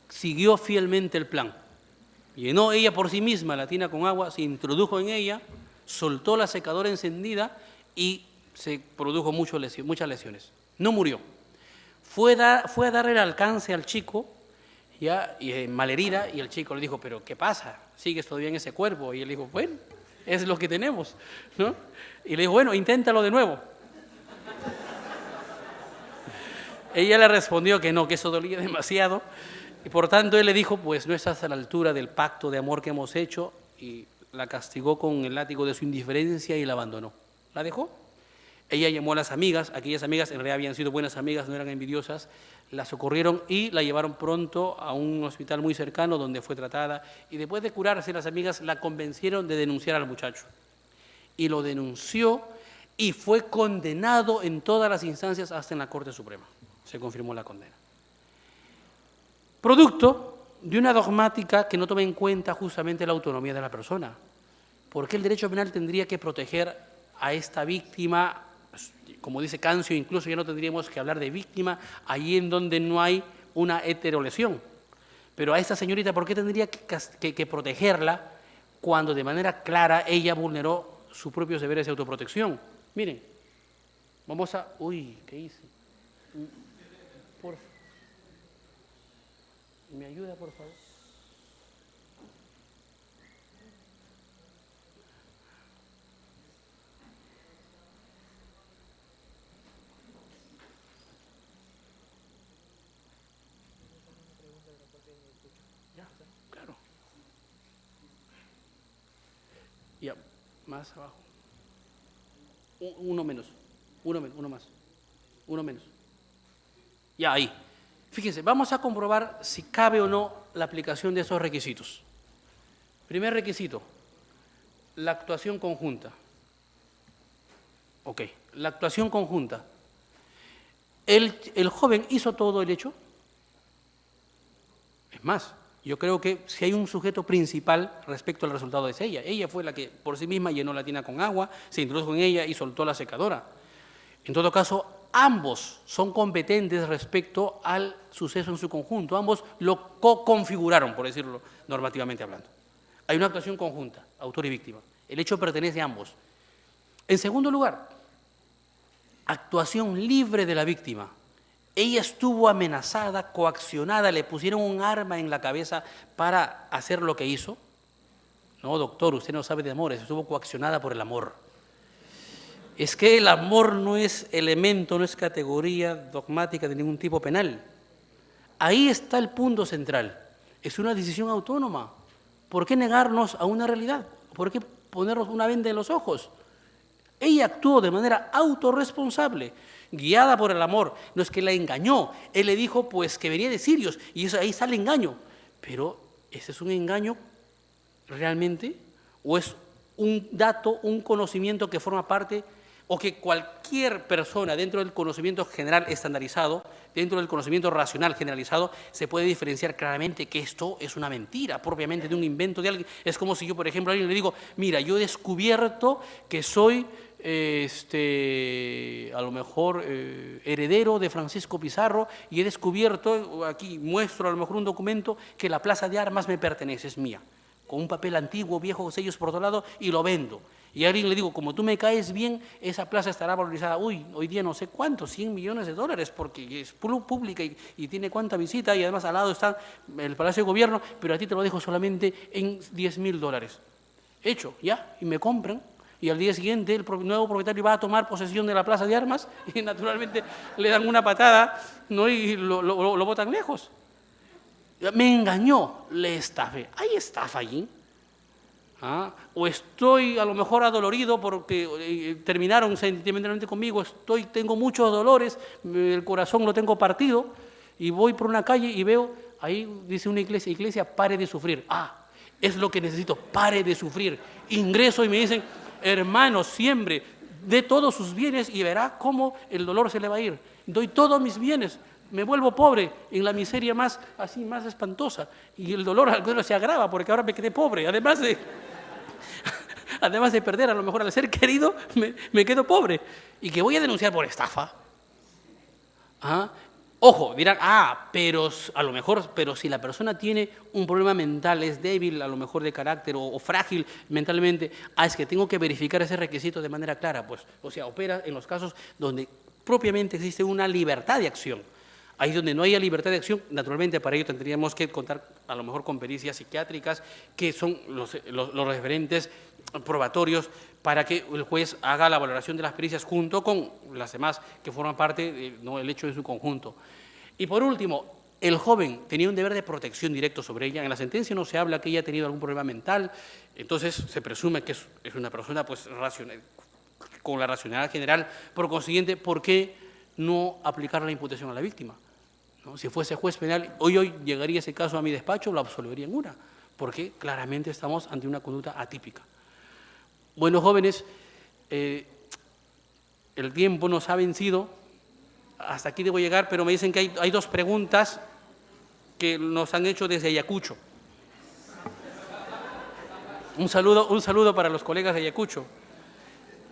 siguió fielmente el plan. Llenó ella por sí misma la tina con agua, se introdujo en ella, soltó la secadora encendida y se produjo muchas lesiones. No murió. Fue a dar el alcance al chico, ya malherida, y el chico le dijo, ¿pero qué pasa? ¿Sigues todavía en ese cuerpo? Y él dijo, bueno, es lo que tenemos, ¿no? Y le dijo, bueno, inténtalo de nuevo. Ella le respondió que no, que eso dolía demasiado, y por tanto él le dijo, pues no estás a la altura del pacto de amor que hemos hecho, y la castigó con el látigo de su indiferencia y la abandonó. La dejó. Ella llamó a las amigas, aquellas amigas en realidad habían sido buenas amigas, no eran envidiosas, la socorrieron y la llevaron pronto a un hospital muy cercano donde fue tratada, y después de curarse las amigas la convencieron de denunciar al muchacho. Y lo denunció y fue condenado en todas las instancias hasta en la Corte Suprema. Se confirmó la condena. Producto de una dogmática que no toma en cuenta justamente la autonomía de la persona. ¿Por qué el derecho penal tendría que proteger a esta víctima? Como dice Cancio, incluso ya no tendríamos que hablar de víctima allí en donde no hay una heterolesión. Pero a esta señorita, ¿por qué tendría que protegerla cuando de manera clara ella vulneró sus propios deberes de autoprotección? Miren, vamos a... Uy, ¿qué hice? ¿Me ayuda, por favor? Ya, claro. Ya, más abajo. Uno menos, uno más, uno menos. Ya, ahí. Fíjense, vamos a comprobar si cabe o no la aplicación de esos requisitos. Primer requisito, la actuación conjunta. Ok, la actuación conjunta. ¿El joven hizo todo el hecho? Es más, yo creo que si hay un sujeto principal respecto al resultado es ella. Ella fue la que por sí misma llenó la tina con agua, se introdujo en ella y soltó la secadora. En todo caso, ambos son competentes respecto al suceso en su conjunto. Ambos lo co-configuraron, por decirlo normativamente hablando. Hay una actuación conjunta, autor y víctima. El hecho pertenece a ambos. En segundo lugar, actuación libre de la víctima. Ella estuvo amenazada, coaccionada, le pusieron un arma en la cabeza para hacer lo que hizo. No, doctor, usted no sabe de amores, estuvo coaccionada por el amor. Es que el amor no es elemento, no es categoría dogmática de ningún tipo penal. Ahí está el punto central. Es una decisión autónoma. ¿Por qué negarnos a una realidad? ¿Por qué ponernos una venda en los ojos? Ella actuó de manera autorresponsable, guiada por el amor. No es que la engañó. Él le dijo pues que venía de sirios y eso, ahí sale engaño. Pero ¿ese es un engaño realmente? ¿O es un dato, un conocimiento que forma parte o que cualquier persona dentro del conocimiento general estandarizado, dentro del conocimiento racional generalizado, se puede diferenciar claramente que esto es una mentira, propiamente de un invento de alguien? Es como si yo, por ejemplo, a alguien le digo, mira, yo he descubierto que soy, a lo mejor, heredero de Francisco Pizarro y he descubierto, aquí muestro a lo mejor un documento, que la plaza de armas me pertenece, es mía, con un papel antiguo, viejo, sellos por otro lado, y lo vendo. Y a alguien le digo, como tú me caes bien, esa plaza estará valorizada, hoy día no sé cuánto, 100 millones de dólares, porque es pública y tiene cuánta visita, y además al lado está el Palacio de Gobierno, pero a ti te lo dejo solamente en 10.000 dólares. Hecho, ya, y me compran, y al día siguiente el nuevo propietario va a tomar posesión de la plaza de armas, y naturalmente le dan una patada, ¿no? Y lo botan lejos. Me engañó, le estafé. ¿Hay estafa allí? ¿Ah? O estoy a lo mejor adolorido porque terminaron sentimentalmente conmigo, tengo muchos dolores, el corazón lo tengo partido y voy por una calle y veo, ahí dice una iglesia, pare de sufrir. Ah, es lo que necesito, pare de sufrir. Ingreso y me dicen, hermano, siembre, dé todos sus bienes y verá cómo el dolor se le va a ir. Doy todos mis bienes, me vuelvo pobre en la miseria más espantosa y el dolor se agrava porque ahora me quedé pobre, además de perder a lo mejor al ser querido, me quedo pobre y que voy a denunciar por estafa. ¿Ah? Ojo, dirán, pero a lo mejor, pero si la persona tiene un problema mental, es débil a lo mejor de carácter o frágil mentalmente, es que tengo que verificar ese requisito de manera clara, pues, o sea, opera en los casos donde propiamente existe una libertad de acción. Ahí donde no haya libertad de acción, naturalmente para ello tendríamos que contar a lo mejor con pericias psiquiátricas, que son los referentes probatorios para que el juez haga la valoración de las pericias junto con las demás que forman parte del hecho en su conjunto. Y por último, el joven tenía un deber de protección directo sobre ella. En la sentencia no se habla que ella ha tenido algún problema mental, entonces se presume que es una persona pues, racional, con la racionalidad general. Por consiguiente, ¿por qué no aplicar la imputación a la víctima? ¿No? Si fuese juez penal, hoy llegaría ese caso a mi despacho, lo absolvería en una, porque claramente estamos ante una conducta atípica. Bueno, jóvenes, el tiempo nos ha vencido, hasta aquí debo llegar, pero me dicen que hay dos preguntas que nos han hecho desde Ayacucho. Un saludo para los colegas de Ayacucho.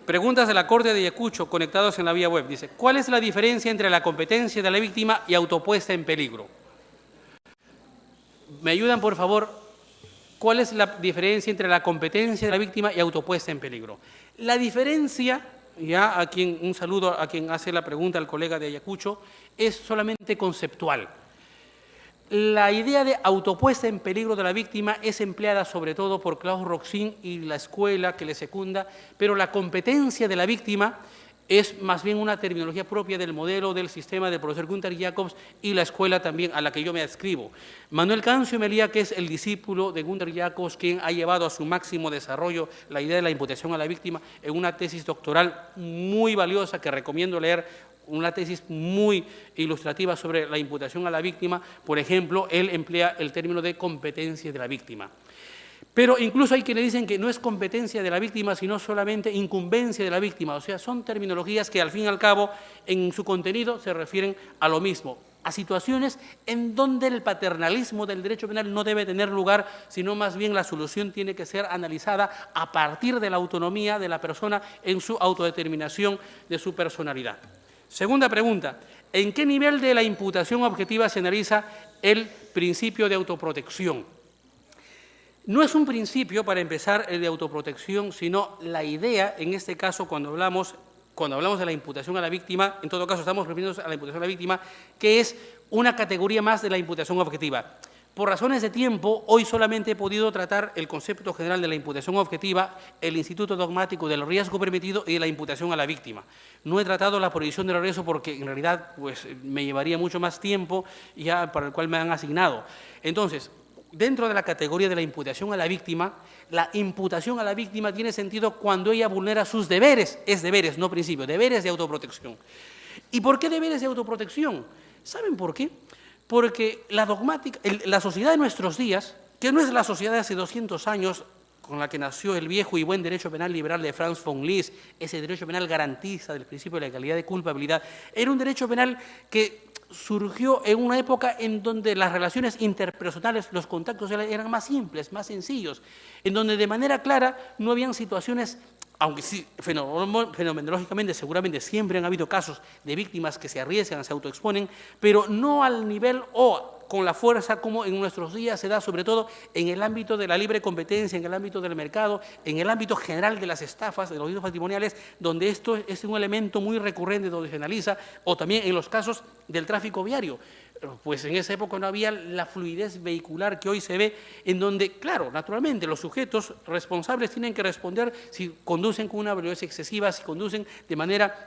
Preguntas de la Corte de Ayacucho conectados en la vía web. Dice, ¿cuál es la diferencia entre la competencia de la víctima y autopuesta en peligro? ¿Me ayudan, por favor? ¿Cuál es la diferencia entre la competencia de la víctima y autopuesta en peligro? La diferencia, un saludo a quien hace la pregunta, al colega de Ayacucho, es solamente conceptual. La idea de autopuesta en peligro de la víctima es empleada sobre todo por Klaus Roxin y la escuela que le secunda, pero la competencia de la víctima es más bien una terminología propia del modelo del sistema del profesor Günther Jacobs y la escuela también a la que yo me adscribo. Manuel Cancio Melía, que es el discípulo de Günther Jacobs, quien ha llevado a su máximo desarrollo la idea de la imputación a la víctima en una tesis doctoral muy valiosa que recomiendo leer, una tesis muy ilustrativa sobre la imputación a la víctima. Por ejemplo, él emplea el término de competencia de la víctima. Pero incluso hay quienes dicen que no es competencia de la víctima, sino solamente incumbencia de la víctima. O sea, son terminologías que al fin y al cabo en su contenido se refieren a lo mismo, a situaciones en donde el paternalismo del derecho penal no debe tener lugar, sino más bien la solución tiene que ser analizada a partir de la autonomía de la persona en su autodeterminación de su personalidad. Segunda pregunta, ¿en qué nivel de la imputación objetiva se analiza el principio de autoprotección? No es un principio, para empezar, el de autoprotección, sino la idea, en este caso, cuando hablamos de la imputación a la víctima, en todo caso estamos refiriéndonos a la imputación a la víctima, que es una categoría más de la imputación objetiva. Por razones de tiempo, hoy solamente he podido tratar el concepto general de la imputación objetiva, el instituto dogmático del riesgo permitido y de la imputación a la víctima. No he tratado la prohibición del riesgo porque en realidad pues, me llevaría mucho más tiempo ya para el cual me han asignado. Entonces, dentro de la categoría de la imputación a la víctima tiene sentido cuando ella vulnera sus deberes, es deberes, no principio, deberes de autoprotección. ¿Y por qué deberes de autoprotección? ¿Saben por qué? Porque la sociedad de nuestros días, que no es la sociedad de hace 200 años, con la que nació el viejo y buen derecho penal liberal de Franz von Liszt, ese derecho penal garantista del principio de la legalidad de culpabilidad, era un derecho penal que surgió en una época en donde las relaciones interpersonales, los contactos eran más simples, más sencillos, en donde de manera clara no habían situaciones, aunque sí, fenomenológicamente seguramente siempre han habido casos de víctimas que se arriesgan, se autoexponen, pero no al nivel o con la fuerza como en nuestros días se da, sobre todo en el ámbito de la libre competencia, en el ámbito del mercado, en el ámbito general de las estafas, de los delitos patrimoniales, donde esto es un elemento muy recurrente donde se analiza, o también en los casos del tráfico viario. Pues en esa época no había la fluidez vehicular que hoy se ve, en donde, claro, naturalmente los sujetos responsables tienen que responder si conducen con una velocidad excesiva, si conducen de manera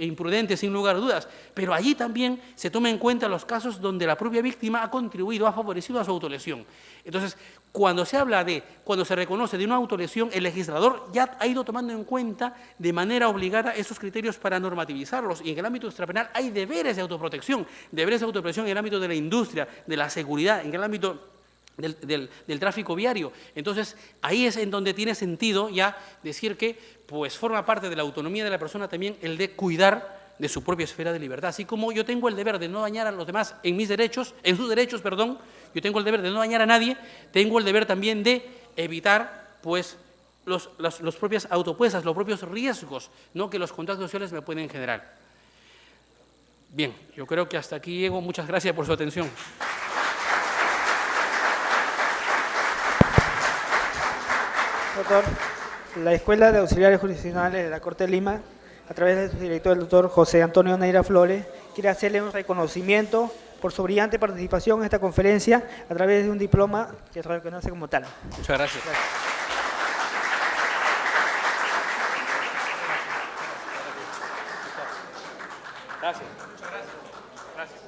imprudente, sin lugar a dudas, pero allí también se toma en cuenta los casos donde la propia víctima ha contribuido, ha favorecido a su autolesión. Entonces, cuando se reconoce de una autolesión, el legislador ya ha ido tomando en cuenta de manera obligada esos criterios para normativizarlos, y en el ámbito extrapenal hay deberes de autoprotección en el ámbito de la industria, de la seguridad, en el ámbito del tráfico viario. Entonces, ahí es en donde tiene sentido ya decir que pues, forma parte de la autonomía de la persona también el de cuidar de su propia esfera de libertad. Así como yo tengo el deber de no dañar a los demás en sus derechos, yo tengo el deber de no dañar a nadie, tengo el deber también de evitar pues, los propias autopuestas, los propios riesgos, ¿no?, que los contactos sociales me pueden generar. Bien, yo creo que hasta aquí llego. Muchas gracias por su atención. Doctor, la Escuela de Auxiliares Jurisdiccionales de la Corte de Lima, a través de su director, el doctor José Antonio Neira Flores, quiere hacerle un reconocimiento por su brillante participación en esta conferencia a través de un diploma que se reconoce como tal. Muchas gracias. Gracias. Muchas gracias. Gracias.